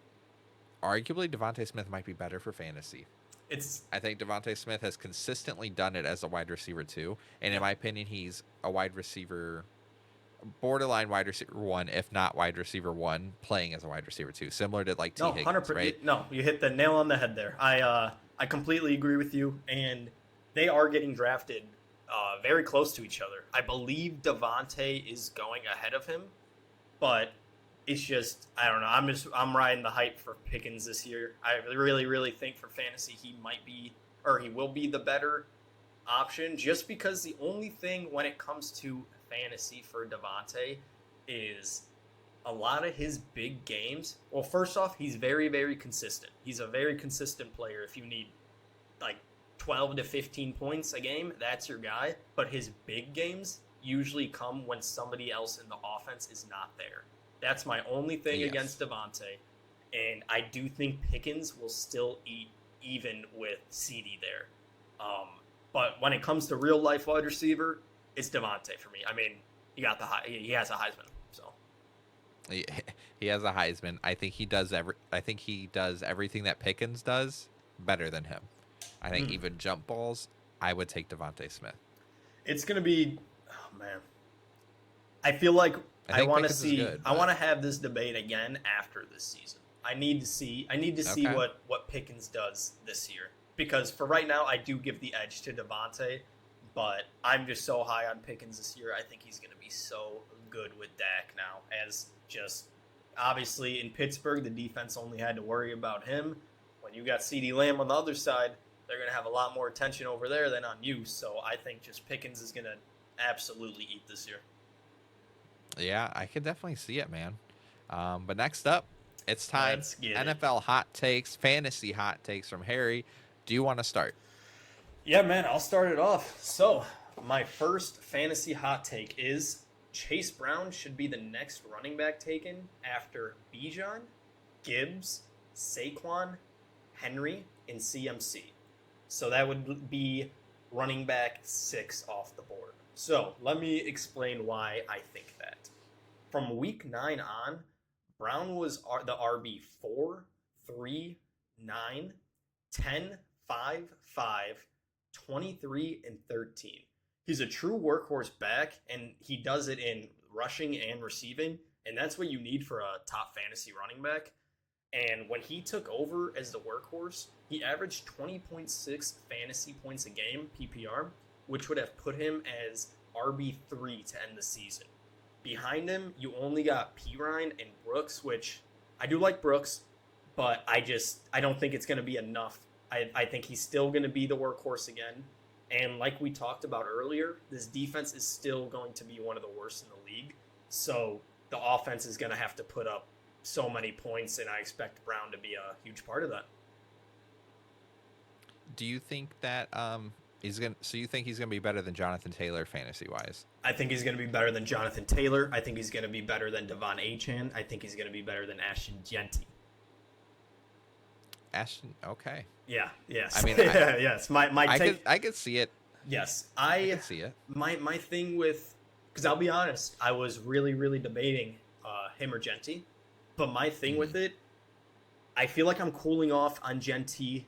[SPEAKER 1] arguably Devontae Smith might be better for fantasy. I think Devontae Smith has consistently done it as a wide receiver too, and in my opinion, he's a wide receiver, borderline wide receiver one, if not wide receiver one, playing as a wide receiver two, similar to like T.
[SPEAKER 2] No,
[SPEAKER 1] Higgins,
[SPEAKER 2] 100%.
[SPEAKER 1] right?
[SPEAKER 2] No, you hit the nail on the head there. I completely agree with you, and they are getting drafted very close to each other. I believe Devontae is going ahead of him, but it's just I don't know. I'm riding the hype for Pickens this year. I really think for fantasy he might be or he will be the better option, just because the only thing when it comes to fantasy for Devontae is a lot of his big games. Well, first off, he's very consistent. He's a very consistent player. If you need like 12 to 15 points a game, that's your guy. But his big games usually come when somebody else in the offense is not there. That's my only thing against Devontae. And I do think Pickens will still eat even with CD there. But when it comes to real life wide receiver, it's Devontae for me. I mean, he has a Heisman, so.
[SPEAKER 1] He has a Heisman. I think he does everything that Pickens does better than him. I think even jump balls, I would take Devontae Smith.
[SPEAKER 2] It's gonna be, oh man. I feel like I want to see.
[SPEAKER 1] Good,
[SPEAKER 2] I want to have this debate again after this season. I need to see what Pickens does this year, because for right now I do give the edge to Devontae, but I'm just so high on Pickens this year. I think he's going to be so good with Dak now, as just obviously in Pittsburgh the defense only had to worry about him. When you got CeeDee Lamb on the other side, they're going to have a lot more attention over there than on you. So I think just Pickens is going to absolutely eat this year.
[SPEAKER 1] Yeah, I could definitely see it, man. But next up, it's time.
[SPEAKER 2] Let's get
[SPEAKER 1] NFL hot takes, fantasy hot takes from Harry. Do you want to start?
[SPEAKER 2] Yeah, man, I'll start it off. So, my first fantasy hot take is Chase Brown should be the next running back taken after Bijan, Gibbs, Saquon, Henry, and CMC. So that would be running back 6 off the board. So let me explain why I think that. From week 9 on, Brown was the RB 4, 3, 9, 10, 5, 5, 23, and 13. He's a true workhorse back, and he does it in rushing and receiving, and that's what you need for a top fantasy running back. And when he took over as the workhorse, he averaged 20.6 fantasy points a game, PPR, which would have put him as RB3 to end the season. Behind him, you only got Pirine and Brooks, which I do like Brooks, but I don't think it's going to be enough. I think he's still going to be the workhorse again. And like we talked about earlier, this defense is still going to be one of the worst in the league. So the offense is going to have to put up so many points, and I expect Brown to be a huge part of that.
[SPEAKER 1] Do you think that he's gonna? So you think he's gonna be better than Jonathan Taylor fantasy wise?
[SPEAKER 2] I think he's going to be better than Jonathan Taylor. I think he's going to be better than Devon Achane. I think he's going to be better than Ashton Genty.
[SPEAKER 1] Ashton, okay.
[SPEAKER 2] Yeah. Yes.
[SPEAKER 1] I mean,
[SPEAKER 2] yes. My take.
[SPEAKER 1] I could see it.
[SPEAKER 2] Yes,
[SPEAKER 1] I could see it.
[SPEAKER 2] My thing with, because I'll be honest, I was really debating him or Genty, but my thing with it, I feel like I'm cooling off on Genty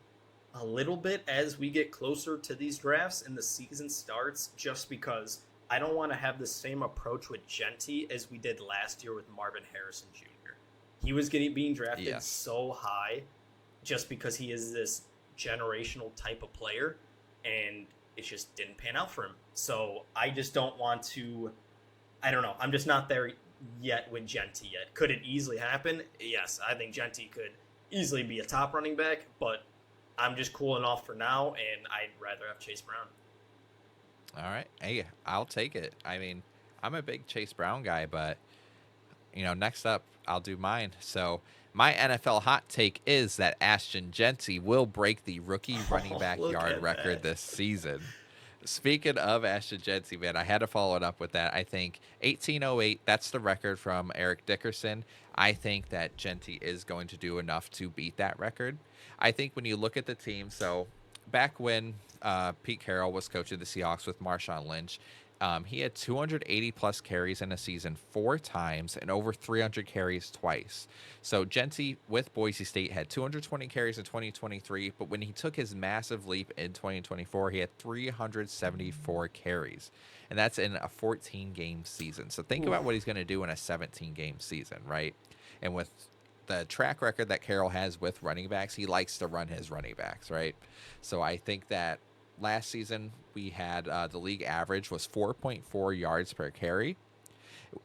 [SPEAKER 2] a little bit as we get closer to these drafts and the season starts, just because I don't want to have the same approach with Genty as we did last year with Marvin Harrison Jr. He was being drafted so high just because he is this generational type of player, and it just didn't pan out for him. So I just don't want to, I don't know. I'm just not there yet with Genty yet. Could it easily happen? Yes, I think Genty could easily be a top running back, but I'm just cooling off for now, and I'd rather have Chase Brown.
[SPEAKER 1] All right. Hey, I'll take it. I mean, I'm a big Chase Brown guy, but, next up, I'll do mine. So my NFL hot take is that Ashton Genty will break the rookie running back yard record this season. Speaking of Ashton Genty, man, I had to follow it up with that. I think 1808, that's the record from Eric Dickerson. I think that Genty is going to do enough to beat that record. I think when you look at the team, so back when Pete Carroll was coaching the Seahawks with Marshawn Lynch, he had 280 plus carries in a season 4 times and over 300 carries twice. So Genty with Boise State had 220 carries in 2023, but when he took his massive leap in 2024, he had 374 carries, and that's in a 14-game season. So think about what he's going to do in a 17-game season, right? And with the track record that Carroll has with running backs, he likes to run his running backs, right? So I think that last season we had the league average was 4.4 yards per carry.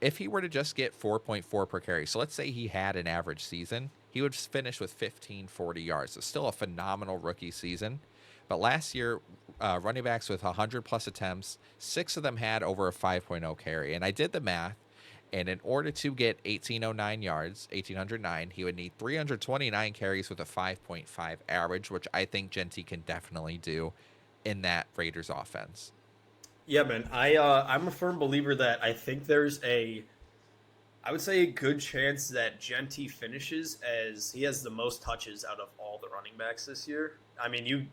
[SPEAKER 1] If he were to just get 4.4 per carry, so let's say he had an average season, he would finish with 1540 yards. So still a phenomenal rookie season. But last year, running backs with 100 plus attempts, 6 of them had over a 5.0 carry. And I did the math. And in order to get 1809 yards, 1809, he would need 329 carries with a 5.5 average, which I think Genty can definitely do in that Raiders offense.
[SPEAKER 2] Yeah, man. I'm a firm believer that I think there's I would say a good chance that Genty finishes as he has the most touches out of all the running backs this year. I mean, you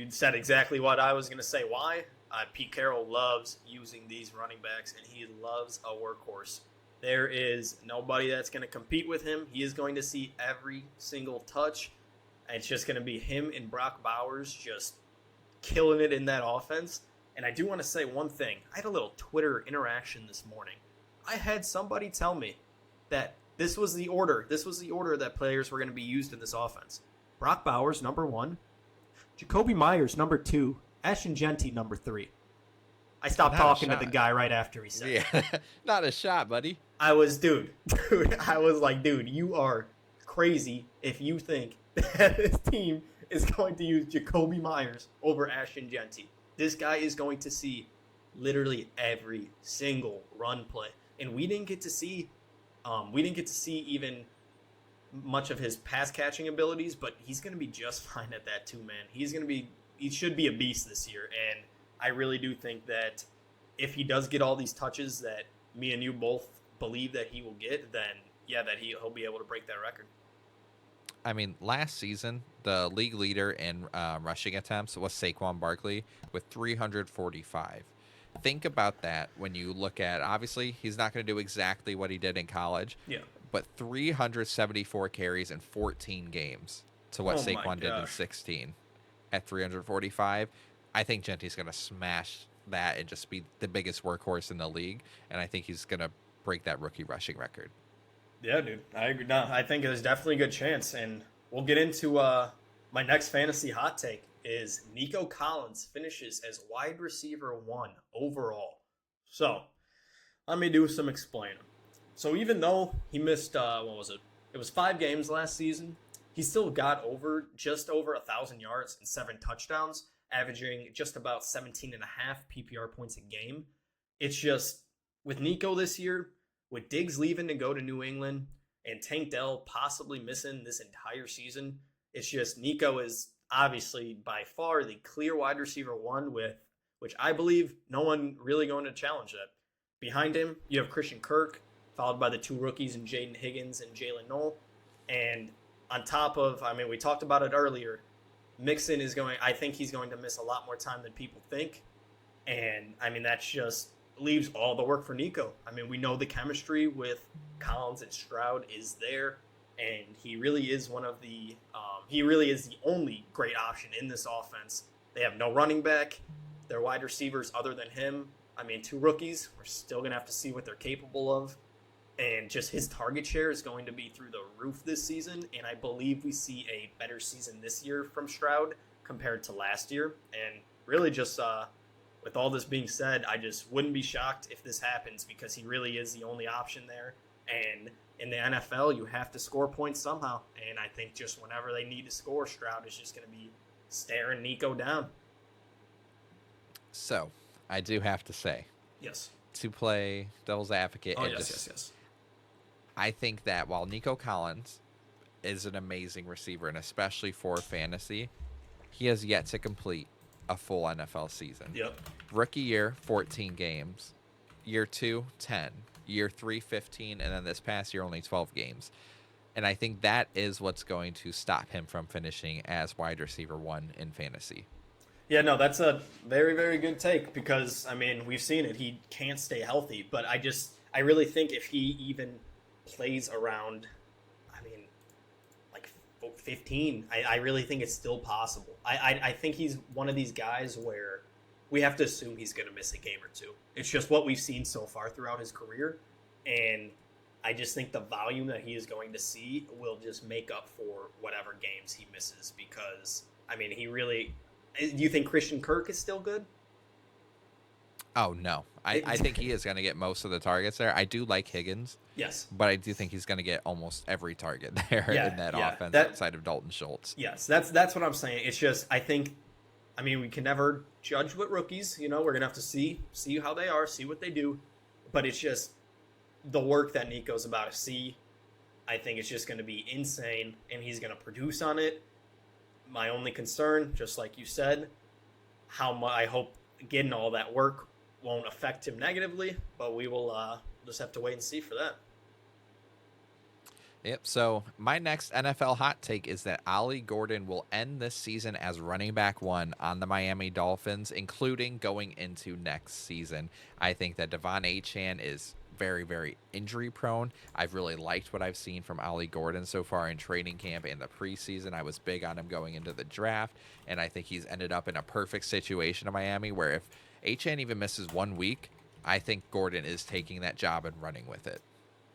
[SPEAKER 2] said exactly what I was going to say. Why? Pete Carroll loves using these running backs, and he loves a workhorse. There is nobody that's going to compete with him. He is going to see every single touch. It's just going to be him and Brock Bowers just killing it in that offense. And I do want to say one thing. I had a little Twitter interaction this morning. I had somebody tell me that this was the order. This was the order that players were going to be used in this offense. Brock Bowers, number 1. Jacoby Myers, number 2. Ashton Genty, number 3. I stopped talking to the guy right after he said it.
[SPEAKER 1] Not a shot, buddy.
[SPEAKER 2] I was like, dude, you are crazy if you think that this team is going to use Jacoby Myers over Ashton Genty. This guy is going to see literally every single run play. And we didn't get to see even much of his pass catching abilities, but he's going to be just fine at that too, man. He should be a beast this year, and I really do think that if he does get all these touches that me and you both believe that he will get, then yeah, that he'll be able to break that record.
[SPEAKER 1] I mean, last season, the league leader in rushing attempts was Saquon Barkley with 345. Think about that when you look at, obviously, he's not going to do exactly what he did in college.
[SPEAKER 2] Yeah.
[SPEAKER 1] But 374 carries in 14 games to what Saquon did in 16 at 345. I think Genty's going to smash that and just be the biggest workhorse in the league. And I think he's going to break that rookie rushing record.
[SPEAKER 2] Yeah, dude. I agree. No, I think there's definitely a good chance. And we'll get into my next fantasy hot take is Nico Collins finishes as wide receiver 1 overall. So let me do some explaining. So even though he missed, It was 5 games last season. He still got just over 1,000 yards and 7 touchdowns, averaging just about 17.5 PPR points a game. It's just, with Nico this year, with Diggs leaving to go to New England and Tank Dell possibly missing this entire season, it's just Nico is, obviously by far the clear wide receiver one, with which I believe no one really going to challenge that. Behind him, you have Christian Kirk, followed by the two rookies in Jaden Higgins and Jalen Knoll. And on top of, I mean, we talked about it earlier, Mixon is going, I think he's going to miss a lot more time than people think. And I mean, that's just leaves all the work for Nico. I mean, we know the chemistry with Collins and Stroud is there, and he really is he really is the only great option in this offense. They have no running back. Their wide receivers, other than him, I mean, two rookies, we're still going to have to see what they're capable of. And just his target share is going to be through the roof this season. And I believe we see a better season this year from Stroud compared to last year. And really just with all this being said, I just wouldn't be shocked if this happens, because he really is the only option there. And in the NFL, you have to score points somehow. And I think just whenever they need to score, Stroud is just going to be staring Nico down.
[SPEAKER 1] So, I do have to say,
[SPEAKER 2] yes,
[SPEAKER 1] to play devil's advocate,
[SPEAKER 2] yes.
[SPEAKER 1] I think that while Nico Collins is an amazing receiver, and especially for fantasy, he has yet to complete a full NFL season.
[SPEAKER 2] Yep.
[SPEAKER 1] Rookie year, 14 games. Year 2, 10. Year 3, 15. And then this past year, only 12 games. And I think that is what's going to stop him from finishing as wide receiver 1 in fantasy.
[SPEAKER 2] Yeah, no, that's a very, very good take, because, I mean, we've seen it. He can't stay healthy. But I really think if he even plays around, I mean, like 15, I really think it's still possible. I think he's one of these guys where we have to assume he's going to miss a game or two. It's just what we've seen so far throughout his career. And I just think the volume that he is going to see will just make up for whatever games he misses, because, I mean, he really... Do you think Christian Kirk is still good?
[SPEAKER 1] Oh, no. I think he is going to get most of the targets there. I do like Higgins.
[SPEAKER 2] Yes.
[SPEAKER 1] But I do think he's going to get almost every target there in that offense outside of Dalton Schultz.
[SPEAKER 2] Yes, that's what I'm saying. It's just, I think, I mean, we can never judge with rookies. You know, we're going to have to see how they are, see what they do. But it's just the work that Nico's about to see. I think it's just going to be insane, and he's going to produce on it. My only concern, just like you said, how much I hope getting all that work won't affect him negatively, but we will just have to wait and see for that.
[SPEAKER 1] Yep. So my next NFL hot take is that Ollie Gordon will end this season as running back 1 on the Miami Dolphins, including going into next season. I think that Devon Achane is very, very injury prone. I've really liked what I've seen from Ollie Gordon so far in training camp and the preseason. I was big on him going into the draft, and I think he's ended up in a perfect situation in Miami where if Achane even misses 1 week, I think Gordon is taking that job and running with it.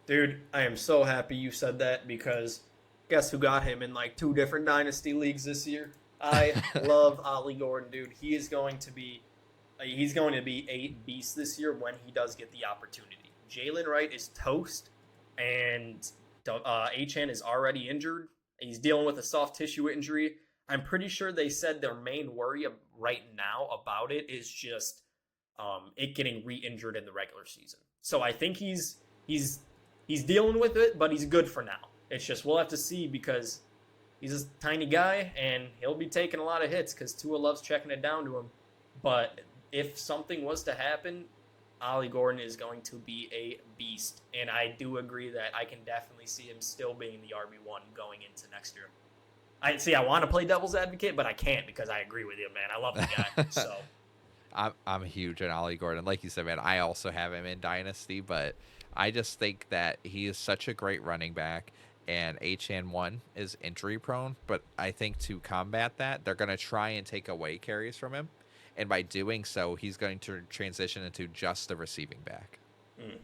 [SPEAKER 2] Dude, I am so happy you said that, because guess who got him in like 2 different dynasty leagues this year? I love Ollie Gordon, dude. He's going to be a beast this year when he does get the opportunity. Jalen Wright is toast, and Achane is already injured. He's dealing with a soft tissue injury. I'm pretty sure they said their main worry right now about it is just it getting re-injured in the regular season. So I think he's dealing with it, but he's good for now. It's just we'll have to see, because he's a tiny guy, and he'll be taking a lot of hits because Tua loves checking it down to him. But if something was to happen, Ollie Gordon is going to be a beast. And I do agree that I can definitely see him still being the RB1 going into next year. I want to play devil's advocate, but I can't, because I agree with you, man. I love the guy. So
[SPEAKER 1] I'm huge on Ollie Gordon. Like you said, man, I also have him in Dynasty, but I just think that he is such a great running back, and Achane 1 is injury prone. But I think to combat that, they're going to try and take away carries from him. And by doing so, he's going to transition into just the receiving back.
[SPEAKER 2] Mm.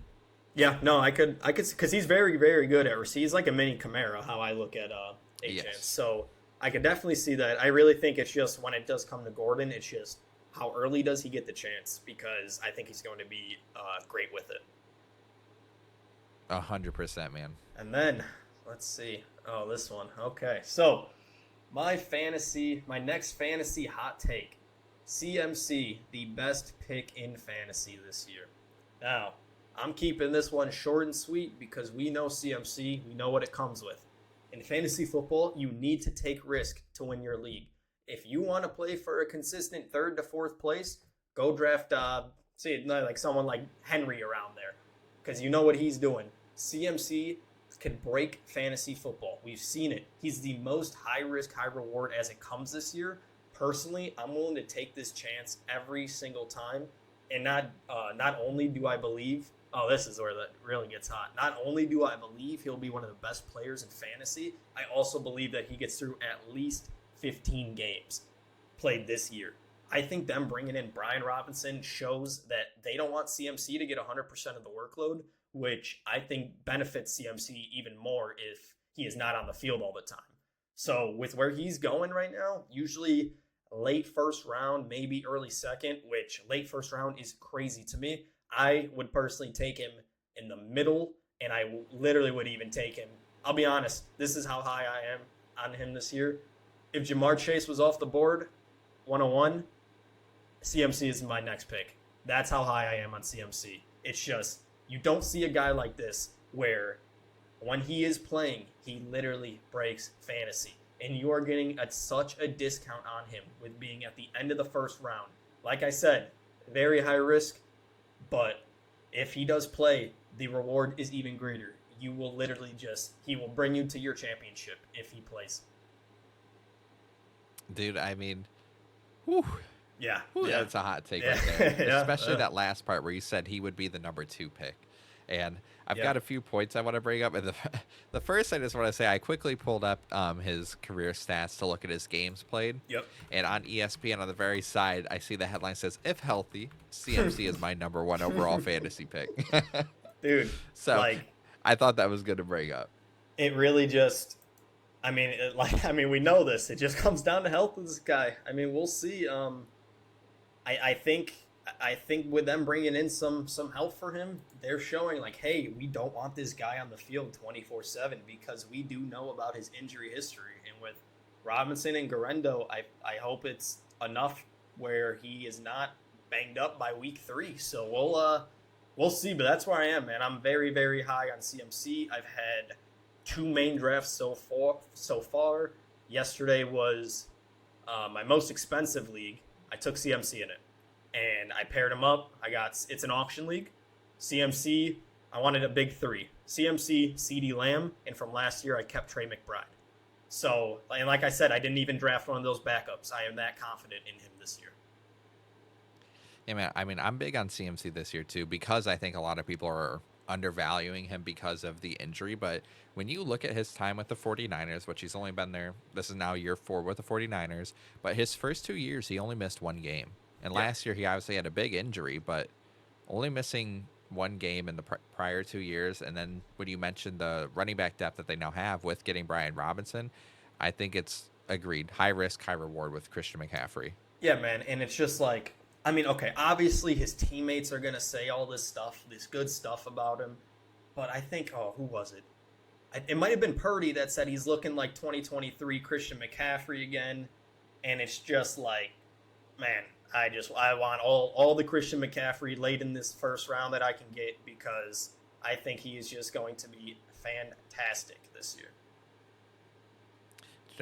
[SPEAKER 2] Yeah, no, I could, because he's very, very good at receive. He's like a mini Camaro, how I look at Achane. Yes. So I could definitely see that. I really think it's just when it does come to Gordon, it's just how early does he get the chance? Because I think he's going to be great with it.
[SPEAKER 1] 100%, man.
[SPEAKER 2] And then let's see. Oh, this one. Okay, so my next fantasy hot take. CMC, the best pick in fantasy this year. Now, I'm keeping this one short and sweet, because we know CMC, we know what it comes with. In fantasy football, you need to take risk to win your league. If you want to play for a consistent third to fourth place, go draft, like someone like Henry around there, because you know what he's doing. CMC can break fantasy football. We've seen it. He's the most high risk, high reward as it comes this year. Personally, I'm willing to take this chance every single time, and not only do I believe. Oh, this is where that really gets hot. Not only do I believe he'll be one of the best players in fantasy, I also believe that he gets through at least 15 games played this year. I think them bringing in Brian Robinson shows that they don't want CMC to get 100% of the workload, which I think benefits CMC even more if he is not on the field all the time. So with where he's going right now, usually late first round, maybe early second, which late first round is crazy to me. I would personally take him in the middle, and I literally would even take him. I'll be honest, this is how high I am on him this year. If Jamar Chase was off the board, 101, CMC is my next pick. That's how high I am on CMC. It's just, you don't see a guy like this where when he is playing, he literally breaks fantasy. And you are getting such a discount on him with being at the end of the first round. Like I said, very high risk, but if he does play, the reward is even greater. You will literally he will bring you to your championship if he plays.
[SPEAKER 1] Dude, I mean, whew.
[SPEAKER 2] Yeah.
[SPEAKER 1] That's a hot take right there. Especially that last part where you said he would be the number 2 pick. And I've got a few points I want to bring up. And the first I just want to say, I quickly pulled up his career stats to look at his games played.
[SPEAKER 2] Yep.
[SPEAKER 1] And on ESPN on the very side, I see the headline says, if healthy, CMC is my number 1 overall fantasy pick.
[SPEAKER 2] Dude.
[SPEAKER 1] So I thought that was good to bring up.
[SPEAKER 2] It really just, we know this. It just comes down to health of this guy. I mean, we'll see. I think with them bringing in some help for him, they're showing like, hey, we don't want this guy on the field 24/7 because we do know about his injury history. And with Robinson and Garendo, I hope it's enough where he is not banged up by week 3. So we'll see. But that's where I am, man. I'm very, very high on CMC. I've had 2 main drafts so far. Yesterday was my most expensive league. I took CMC in it, and I paired him up. It's an auction league. CMC, I wanted a big 3. CMC, CeeDee Lamb, and from last year, I kept Trey McBride. So, and like I said, I didn't even draft one of those backups. I am that confident in him this year.
[SPEAKER 1] Yeah, man. I mean, I'm big on CMC this year, too, because I think a lot of people are undervaluing him because of the injury. But when you look at his time with the 49ers, which he's only been there, this is now year 4 with the 49ers, but his first 2 years, he only missed 1 game. And last year, he obviously had a big injury, but only missing 1 game in the prior 2 years. And then when you mentioned the running back depth that they now have with getting Brian Robinson, I think it's agreed. High risk, high reward with Christian McCaffrey.
[SPEAKER 2] Yeah, man. And it's just like, I mean, okay, obviously his teammates are going to say all this stuff, this good stuff about him. But I think, who was it? It might have been Purdy that said he's looking like 2023 Christian McCaffrey again. And it's just like, man, I want all the Christian McCaffrey late in this first round that I can get, because I think he is just going to be fantastic this year.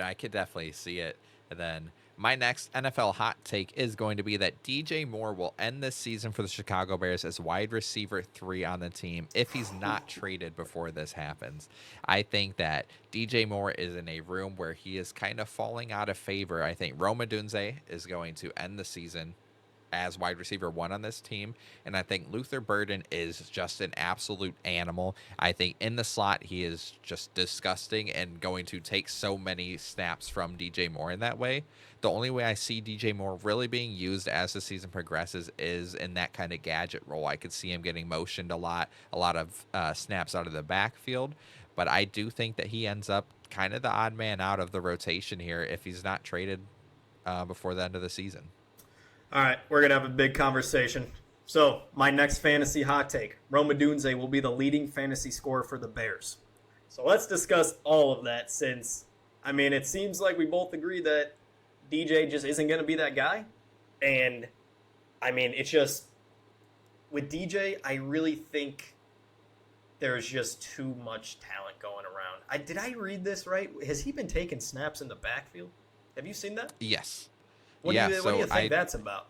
[SPEAKER 1] I could definitely see it. And then my next NFL hot take is going to be that DJ Moore will end this season for the Chicago Bears as wide receiver 3 on the team if he's not traded before this happens. I think that DJ Moore is in a room where he is kind of falling out of favor. I think Rome Odunze is going to end the season as wide receiver 1 on this team, and I think Luther Burden is just an absolute animal. I think in the slot he is just disgusting and going to take so many snaps from DJ Moore in that way. The only way I see DJ Moore really being used as the season progresses is in that kind of gadget role. I could see him getting motioned a lot of snaps out of the backfield, but I do think that he ends up kind of the odd man out of the rotation here if he's not traded before the end of the season.
[SPEAKER 2] All right, we're going to have a big conversation. So, my next fantasy hot take. Rome Odunze will be the leading fantasy scorer for the Bears. So, let's discuss all of that since, I mean, it seems like we both agree that DJ just isn't going to be that guy. And, I mean, it's just, with DJ, I really think there's just too much talent going around. Did I read this right? Has he been taking snaps in the backfield? Have you seen that?
[SPEAKER 1] Yes.
[SPEAKER 2] What
[SPEAKER 1] Yeah,
[SPEAKER 2] do you
[SPEAKER 1] so
[SPEAKER 2] think that's about?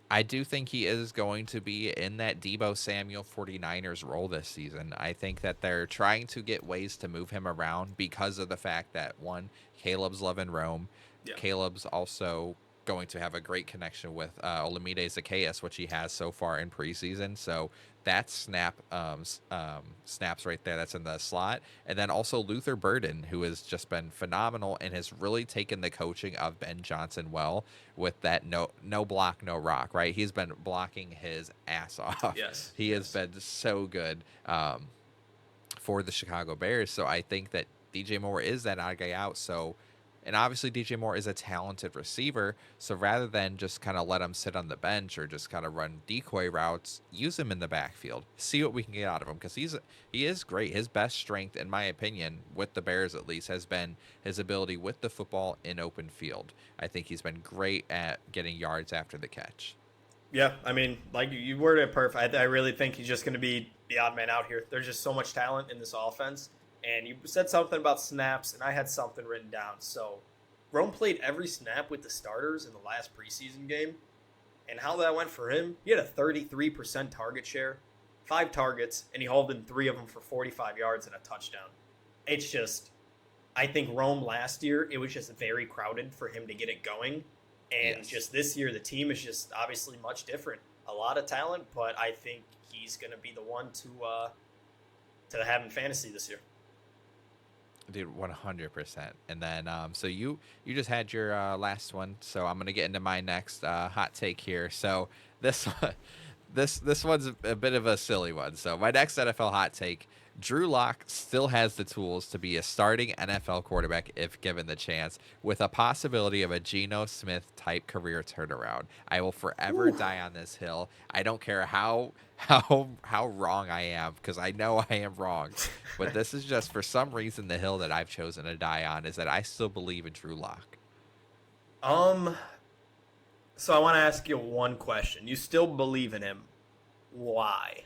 [SPEAKER 1] I do think he is going to be in that Deebo Samuel 49ers role this season. I think that they're trying to get ways to move him around because of the fact that, one, Caleb's loving Rome.
[SPEAKER 2] Yeah.
[SPEAKER 1] Caleb's also going to have a great connection with Olamide Zacchaeus, which he has so far in preseason. So that snaps right there. That's in the slot. And then also Luther Burden, who has just been phenomenal and has really taken the coaching of Ben Johnson well with that no block, no rock, right? He's been blocking his ass off.
[SPEAKER 2] Yes.
[SPEAKER 1] He has been so good for the Chicago Bears. So I think that DJ Moore is that odd guy out. So, and obviously DJ Moore is a talented receiver. So rather than just kind of let him sit on the bench or just kind of run decoy routes, use him in the backfield. See what we can get out of him, because he is great. His best strength, in my opinion, with the Bears at least, has been his ability with the football in open field. I think he's been great at getting yards after the catch.
[SPEAKER 2] Yeah, I mean, like you worded it perfect. I really think he's just going to be the odd man out here. There's just so much talent in this offense. And you said something about snaps, and I had something written down. So, Rome played every snap with the starters in the last preseason game. And how that went for him, he had a 33% target share, 5 targets, and he hauled in 3 of them for 45 yards and a touchdown. It's just, I think Rome last year, it was just very crowded for him to get it going. And just this year, the team is just obviously much different. A lot of talent, but I think he's going to be the one to have in fantasy this year.
[SPEAKER 1] Dude, 100%. And then, so you just had your last one, so I'm gonna get into my next hot take here. So this one's a bit of a silly one. So my next NFL hot take: Drew Lock still has the tools to be a starting NFL quarterback if given the chance, with a possibility of a Geno Smith type career turnaround. I will forever die on this hill. I don't care how wrong I am, because I know I am wrong. But this is just, for some reason, the hill that I've chosen to die on, is that I still believe in Drew Lock.
[SPEAKER 2] So I want to ask you one question. You still believe in him? Why?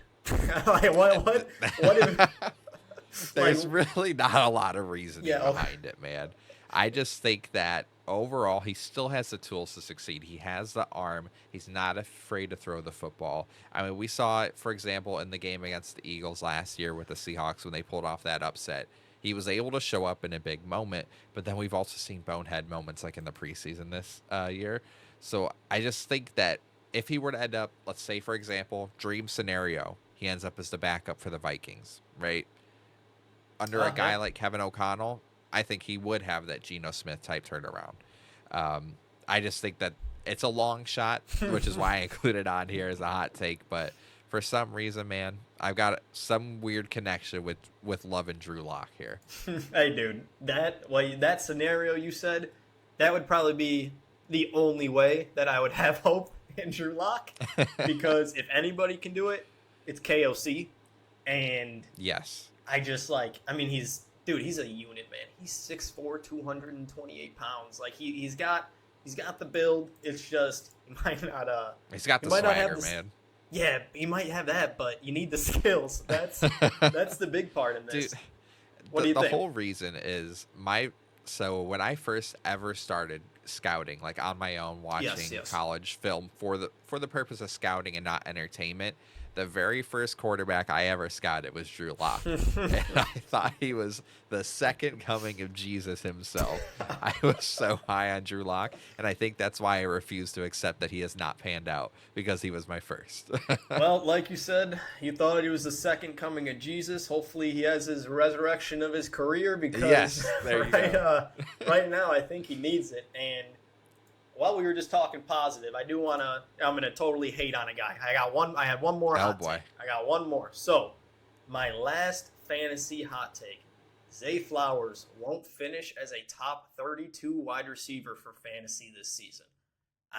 [SPEAKER 2] Like, what if,
[SPEAKER 1] There's really not a lot of reasoning behind it, man. I just think that overall he still has the tools to succeed. He has the arm. He's not afraid to throw the football. I mean, we saw it, for example, in the game against the Eagles last year with the Seahawks when they pulled off that upset. He was able to show up in a big moment, but then we've also seen bonehead moments like in the preseason this year. So I just think that if he were to end up, let's say, for example, dream scenario, he ends up as the backup for the Vikings, right? Under a guy like Kevin O'Connell, I think he would have that Geno Smith type turnaround. I just think that it's a long shot, which is why I included on here as a hot take. But for some reason, man, I've got some weird connection with Love and Drew Lock here.
[SPEAKER 2] Hey, dude, that scenario you said, that would probably be the only way that I would have hope in Drew Lock, because if anybody can do it, it's KOC. And
[SPEAKER 1] yes,
[SPEAKER 2] he's a unit, man. He's 6'4", 228 pounds. Like he's got the build. It's just he might not
[SPEAKER 1] he's got the swagger, man.
[SPEAKER 2] Yeah, he might have that, but you need the skills. That's the big part in this.
[SPEAKER 1] Dude,
[SPEAKER 2] what do you think?
[SPEAKER 1] The whole reason is so when I first ever started scouting, like on my own, watching college film for the purpose of scouting and not entertainment, the very first quarterback I ever scouted was Drew Lock. And I thought he was the second coming of Jesus himself. I was so high on Drew Lock, and I think that's why I refuse to accept that he has not panned out, because he was my first.
[SPEAKER 2] Well, like you said, you thought he was the second coming of Jesus. Hopefully he has his resurrection of his career, because right now I think he needs it. And while we were just talking positive, I'm going to totally hate on a guy. I had one more hot take. I got one more. So, my last fantasy hot take. Zay Flowers won't finish as a top 32 wide receiver for fantasy this season.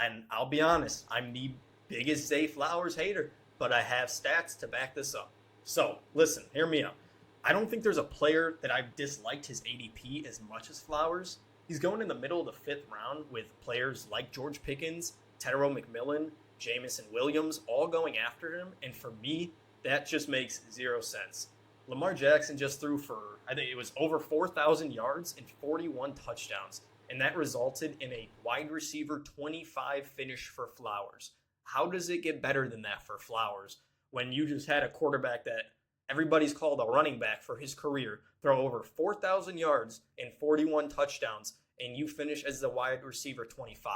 [SPEAKER 2] And I'll be honest, I'm the biggest Zay Flowers hater, but I have stats to back this up. So, listen, hear me out. I don't think there's a player that I've disliked his ADP as much as Flowers. He's going in the middle of the 5th round with players like George Pickens, Tedero McMillan, Jamison Williams, all going after him. And for me, that just makes 0 sense. Lamar Jackson just threw for, I think it was over 4,000 yards and 41 touchdowns. and that resulted in a wide receiver 25 finish for Flowers. How does it get better than that for Flowers when you just had a quarterback that everybody's called a running back for his career, throw over 4,000 yards and 41 touchdowns, and you finish as the wide receiver 25?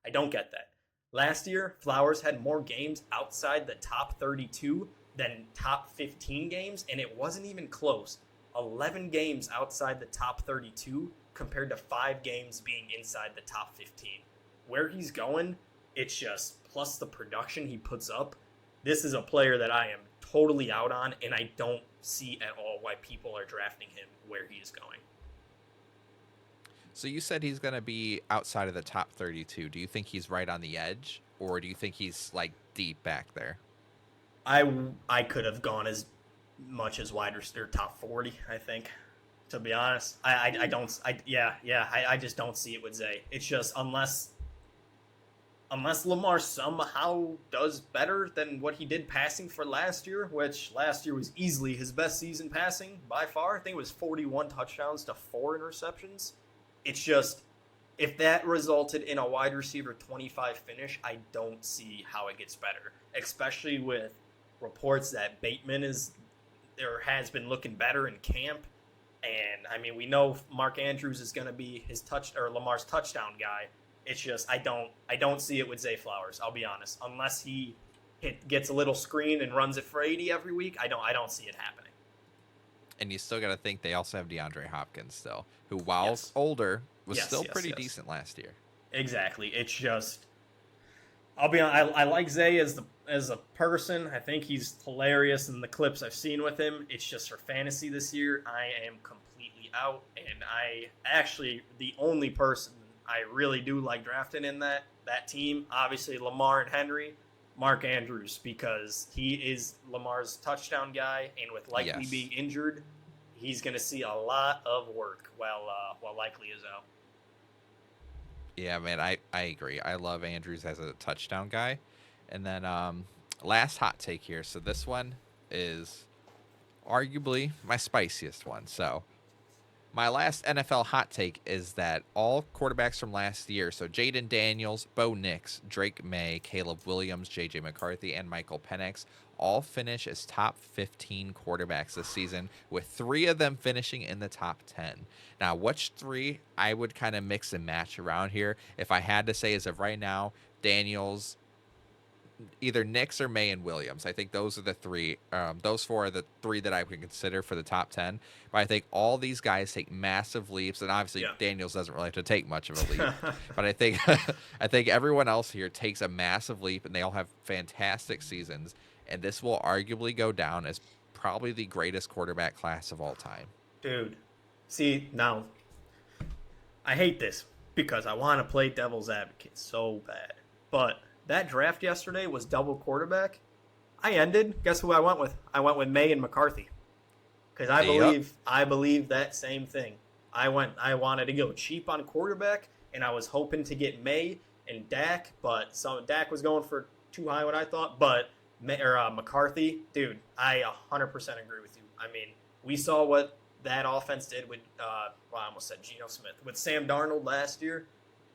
[SPEAKER 2] I don't get that. Last year, Flowers had more games outside the top 32 than top 15 games, and it wasn't even close. 11 games outside the top 32 compared to 5 games being inside the top 15. Where he's going, it's just, plus the production he puts up, this is a player that I am totally out on, and I don't see at all why people are drafting him where he is going.
[SPEAKER 1] So you said he's going to be outside of the top 32. Do you think he's right on the edge, or do you think he's like deep back there?
[SPEAKER 2] I could have gone as much as wide receiver top 40, I think, to be honest. I just don't see it with Zay. It's just unless Lamar somehow does better than what he did passing for last year, which last year was easily his best season passing by far. I think it was 41 touchdowns to 4 interceptions. It's just, if that resulted in a wide receiver 25 finish, I don't see how it gets better, especially with reports that Bateman has been looking better in camp. And I mean, we know Mark Andrews is going to be Lamar's touchdown guy. It's just, I don't see it with Zay Flowers. I'll be honest. Unless he gets a little screen and runs it for 80 every week, I don't see it happening.
[SPEAKER 1] And you still got to think they also have DeAndre Hopkins still, who, while older, was still pretty decent last year.
[SPEAKER 2] Exactly. It's just, I'll be honest, I like Zay as a person. I think he's hilarious in the clips I've seen with him. It's just for fantasy this year, I am completely out. And the only person I really do like drafting in that team, obviously Lamar and Henry, Mark Andrews, because he is Lamar's touchdown guy, and with Likely being injured, he's going to see a lot of work while Likely is out.
[SPEAKER 1] Yeah, man, I agree. I love Andrews as a touchdown guy. And then last hot take here. So this one is arguably my spiciest one. So my last NFL hot take is that all quarterbacks from last year, so Jaden Daniels, Bo Nix, Drake May, Caleb Williams, J.J. McCarthy, and Michael Penix, all finish as top 15 quarterbacks this season, with 3 of them finishing in the top 10. Now, which 3 I would kind of mix and match around here, if I had to say as of right now, Daniels, either Nix or May and Williams. I think those are the 3. Those 4 are the 3 that I would consider for the top 10. But I think all these guys take massive leaps, and obviously Daniels doesn't really have to take much of a leap. But I think everyone else here takes a massive leap, and they all have fantastic seasons. And this will arguably go down as probably the greatest quarterback class of all time.
[SPEAKER 2] Dude, see, now, I hate this because I want to play devil's advocate so bad. But that draft yesterday was double quarterback. Guess who I went with? I went with May and McCarthy. Because I believe that same thing. I wanted to go cheap on quarterback, and I was hoping to get May and Dak, but Dak was going for too high what I thought. But McCarthy, dude, I 100% agree with you. I mean, we saw what that offense did with I almost said Geno Smith, with Sam Darnold last year.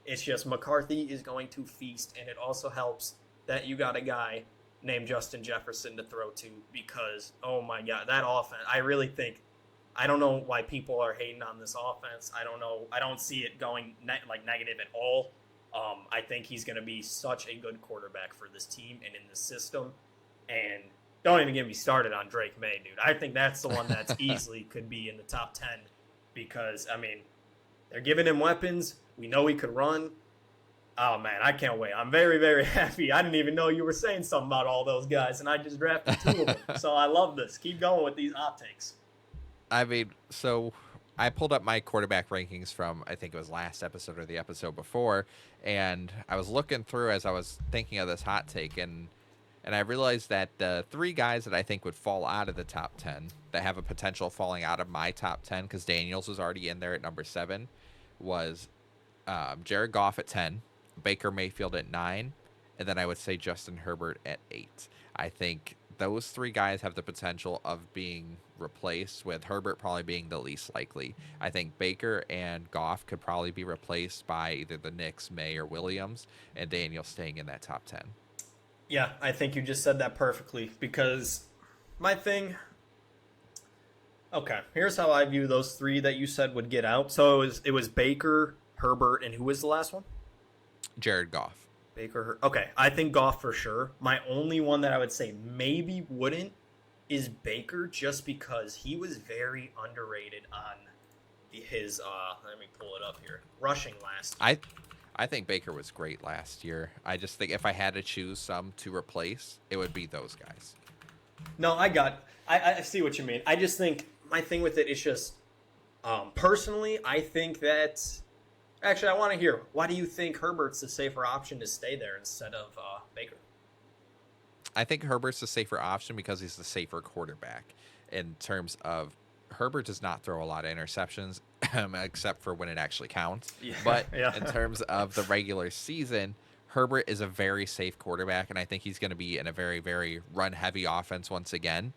[SPEAKER 2] It's just McCarthy is going to feast, and it also helps that you got a guy named Justin Jefferson to throw to, because, oh my God, that offense, I don't know why people are hating on this offense. I don't know. I don't see it going negative at all. I think he's going to be such a good quarterback for this team and in the system. And don't even get me started on Drake May, dude. I think that's the one that's easily could be in the top 10 because, I mean, they're giving him weapons. We know he could run. Oh, man, I can't wait. I'm very, very happy. I didn't even know you were saying something about all those guys, and I just drafted 2 of them. So I love this. Keep going with these hot takes.
[SPEAKER 1] I mean, so I pulled up my quarterback rankings from, I think it was last episode or the episode before, and I was looking through as I was thinking of this hot take, and I realized that the 3 guys that I think would fall out of the top 10, that have a potential falling out of my top 10, because Daniels was already in there at number 7, was Jared Goff at 10, Baker Mayfield at 9, and then I would say Justin Herbert at 8. I think those three guys have the potential of being replaced, with Herbert probably being the least likely. I think Baker and Goff could probably be replaced by either the Knicks, May, or Williams, and Daniel staying in that top 10.
[SPEAKER 2] Yeah, I think you just said that perfectly, because my thing. Okay, here's how I view those three that you said would get out. So it was Baker, Herbert, and who was the last one?
[SPEAKER 1] Jared Goff.
[SPEAKER 2] Baker. Okay, I think Goff for sure. My only one that I would say maybe wouldn't is Baker, just because he was very underrated on his. Let me pull it up here. Rushing last year.
[SPEAKER 1] I think Baker was great last year. I just think if I had to choose some to replace, it would be those guys.
[SPEAKER 2] No, I see what you mean. I just think my thing with it is just, personally, I think that. Actually, I want to hear, why do you think Herbert's the safer option to stay there instead of Baker?
[SPEAKER 1] I think Herbert's the safer option because he's the safer quarterback. In terms of, Herbert does not throw a lot of interceptions, except for when it actually counts.
[SPEAKER 2] Yeah,
[SPEAKER 1] But
[SPEAKER 2] yeah.
[SPEAKER 1] in terms of the regular season, Herbert is a very safe quarterback, and I think he's going to be in a very, very run-heavy offense once again.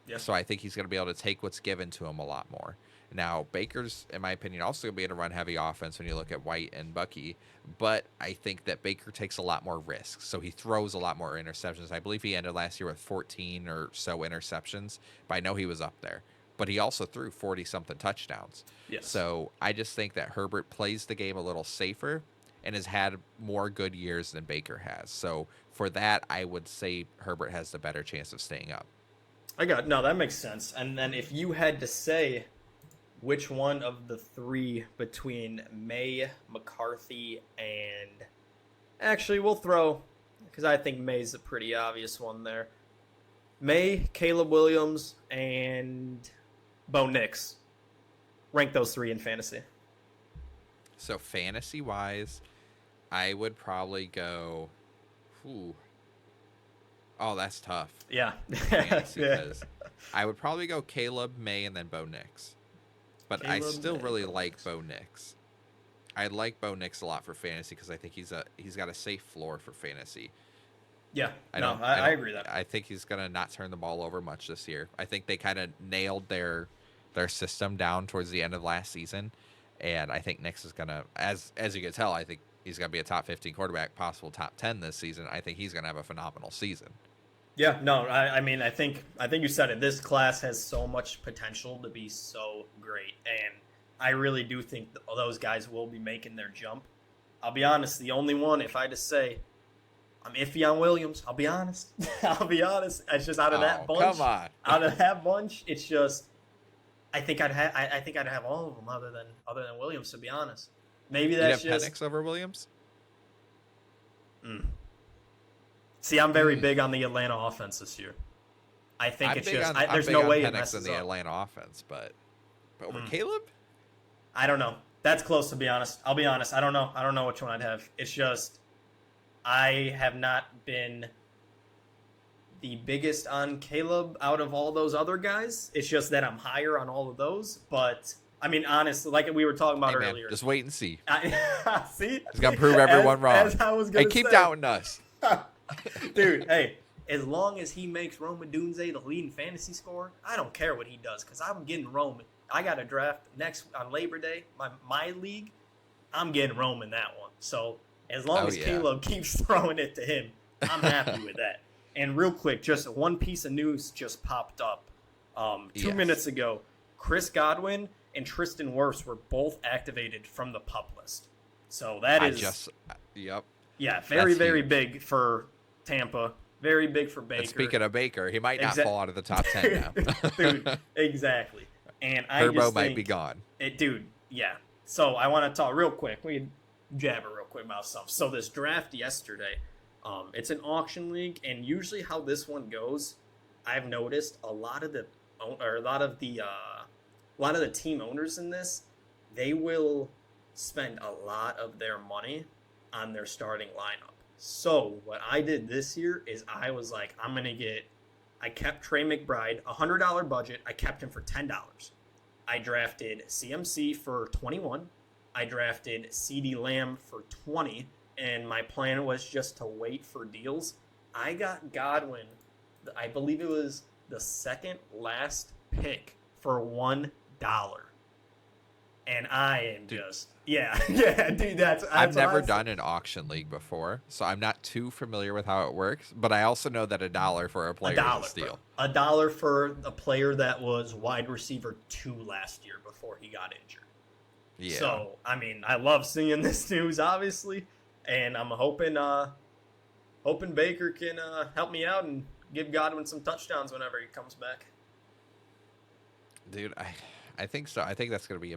[SPEAKER 2] Yeah.
[SPEAKER 1] So I think he's going to be able to take what's given to him a lot more. Now, Baker's, in my opinion, also going to be in a run-heavy offense when you look at White and Bucky, but I think that Baker takes a lot more risks, so he throws a lot more interceptions. I believe he ended last year with 14 or so interceptions, but I know he was up there. But he also threw 40-something touchdowns.
[SPEAKER 2] Yes.
[SPEAKER 1] So I just think that Herbert plays the game a little safer and has had more good years than Baker has. So for that, I would say Herbert has the better chance of staying up.
[SPEAKER 2] No, that makes sense. And then if you had to say which one of the three between May, McCarthy, and actually we'll throw, because I think May's a pretty obvious one there. May, Caleb Williams, and Bo Nix. Rank those three in fantasy.
[SPEAKER 1] So fantasy-wise, I would probably go... Oh, that's tough.
[SPEAKER 2] Yeah.
[SPEAKER 1] Fantasy,
[SPEAKER 2] Yeah.
[SPEAKER 1] because I would probably go Caleb, May, and then Bo Nix. But I
[SPEAKER 2] Caleb,
[SPEAKER 1] still
[SPEAKER 2] May,
[SPEAKER 1] really
[SPEAKER 2] Bo
[SPEAKER 1] like
[SPEAKER 2] Nix.
[SPEAKER 1] Bo Nix. I like Bo Nix a lot for fantasy because I think he's got a safe floor for fantasy.
[SPEAKER 2] Yeah.
[SPEAKER 1] I
[SPEAKER 2] agree with that.
[SPEAKER 1] I think he's gonna not turn the ball over much this year. I think they kind of nailed their system down towards the end of last season, and I think Nix is gonna, as you can tell, I think he's gonna be a top 15 quarterback, possible top 10 this season. I think he's gonna have a phenomenal season.
[SPEAKER 2] Yeah, no, I mean, I think you said it. This class has so much potential to be so great, and I really do think those guys will be making their jump. I'll be honest, the only one, if I just say, I'm iffy on Williams, I'll be honest. I'll be honest. It's just out of that bunch.
[SPEAKER 1] Come on.
[SPEAKER 2] Out of that bunch, it's just, I think I'd have all of them other than Williams, to be honest. Maybe that's
[SPEAKER 1] You'd have
[SPEAKER 2] just
[SPEAKER 1] Penix over Williams.
[SPEAKER 2] See, I'm very big on the Atlanta offense this year. I think it's just there's no way it messes
[SPEAKER 1] in the
[SPEAKER 2] up.
[SPEAKER 1] Atlanta offense, but over Caleb,
[SPEAKER 2] I don't know. That's close, to be honest. I'll be honest. I don't know which one I'd have. It's just I have not been the biggest on Caleb out of all those other guys. It's just that I'm higher on all of those. But I mean, honestly, like we were talking about earlier,
[SPEAKER 1] just wait and see.
[SPEAKER 2] See,
[SPEAKER 1] He's gonna prove everyone wrong.
[SPEAKER 2] As I was gonna
[SPEAKER 1] and keep
[SPEAKER 2] say.
[SPEAKER 1] doubting us.
[SPEAKER 2] Dude, hey, as long as he makes Rome Odunze the leading fantasy scorer, I don't care what he does, because I'm getting Rome. I got a draft next on Labor Day, my league. I'm getting Rome in that one. So as long as Caleb keeps throwing it to him, I'm happy with that. And real quick, just one piece of news just popped up 2 minutes ago. Chris Godwin and Tristan Wirfs were both activated from the PUP list. So that is
[SPEAKER 1] yep.
[SPEAKER 2] Yeah, very big for Tampa. Very big for Baker.
[SPEAKER 1] And speaking of Baker, he might not fall out of the top 10 now.
[SPEAKER 2] Dude, exactly. And
[SPEAKER 1] Turbo might be gone.
[SPEAKER 2] Dude, yeah. So I want to talk real quick. We can jabber real quick about stuff. So this draft yesterday, it's an auction league, and usually how this one goes, I've noticed a lot of the team owners in this, they will spend a lot of their money on their starting lineup. So what I did this year is I was like, I kept Trey McBride, $100 budget. I kept him for $10. I drafted CMC for 21. I drafted CeeDee Lamb for 20. And my plan was just to wait for deals. I got Godwin I believe it was the second last pick for $1. And I am just, yeah, dude, that's
[SPEAKER 1] I've never
[SPEAKER 2] what
[SPEAKER 1] done an auction league before, so I'm not too familiar with how it works. But I also know that $1 for a player is a steal.
[SPEAKER 2] $1 for a player that was wide receiver 2 last year before he got injured.
[SPEAKER 1] Yeah.
[SPEAKER 2] So, I mean, I love seeing this news, obviously, and I'm hoping Baker can help me out and give Godwin some touchdowns whenever he comes back.
[SPEAKER 1] Dude, I think so. I think that's going to be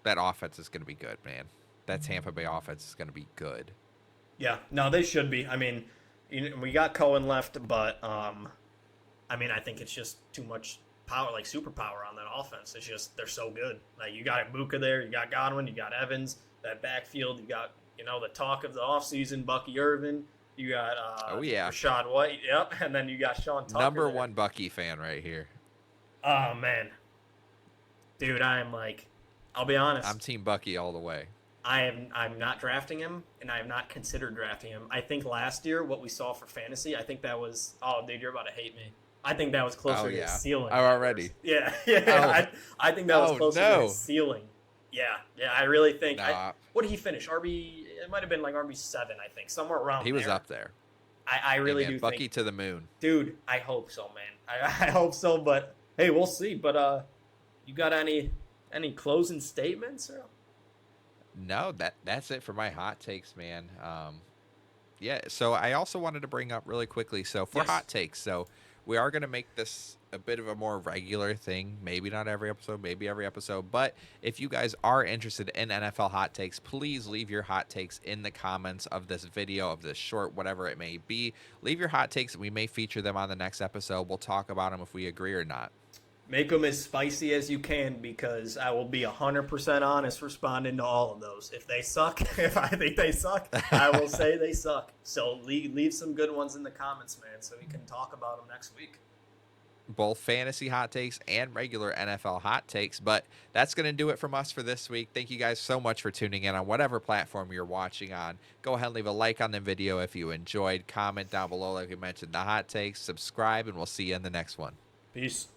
[SPEAKER 1] that offense is going to be good, man. That Tampa Bay offense is going to be good.
[SPEAKER 2] Yeah, no, they should be. I mean, we got Cohen left, but I mean, I think it's just too much power, like superpower on that offense. It's just they're so good. Like you got Ibuka there, you got Godwin, you got Evans, that backfield, you got the talk of the offseason, Bucky Irvin, you got Rashad White, yep, and then you got Sean Tucker.
[SPEAKER 1] Number one Bucky fan right here.
[SPEAKER 2] Oh man, dude, I'll be honest.
[SPEAKER 1] I'm Team Bucky all the way.
[SPEAKER 2] I'm not drafting him, and I have not considered drafting him. I think last year what we saw for fantasy, I think that was dude, you're about to hate me. I think that was closer to his ceiling.
[SPEAKER 1] Oh, already?
[SPEAKER 2] Yeah. I think that was closer to his ceiling. Yeah, I really think. What did he finish? It might have been like RB7, I think, somewhere around there.
[SPEAKER 1] He was up there.
[SPEAKER 2] I really do
[SPEAKER 1] Bucky
[SPEAKER 2] think.
[SPEAKER 1] to the moon.
[SPEAKER 2] Dude, I hope so, man. I hope so, but hey, we'll see. But you got any closing statements? Or?
[SPEAKER 1] No, that's it for my hot takes, man. Yeah, so I also wanted to bring up really quickly. So for hot takes, so we are going to make this a bit of a more regular thing. Maybe not every episode, maybe every episode. But if you guys are interested in NFL hot takes, please leave your hot takes in the comments of this video, of this short, whatever it may be. Leave your hot takes. We may feature them on the next episode. We'll talk about them if we agree or not.
[SPEAKER 2] Make them as spicy as you can, because I will be 100% honest responding to all of those. If they suck, if I think they suck, I will say they suck. So leave some good ones in the comments, man, so we can talk about them next week.
[SPEAKER 1] Both fantasy hot takes and regular NFL hot takes. But that's going to do it from us for this week. Thank you guys so much for tuning in on whatever platform you're watching on. Go ahead and leave a like on the video if you enjoyed. Comment down below like we mentioned the hot takes. Subscribe, and we'll see you in the next one.
[SPEAKER 2] Peace.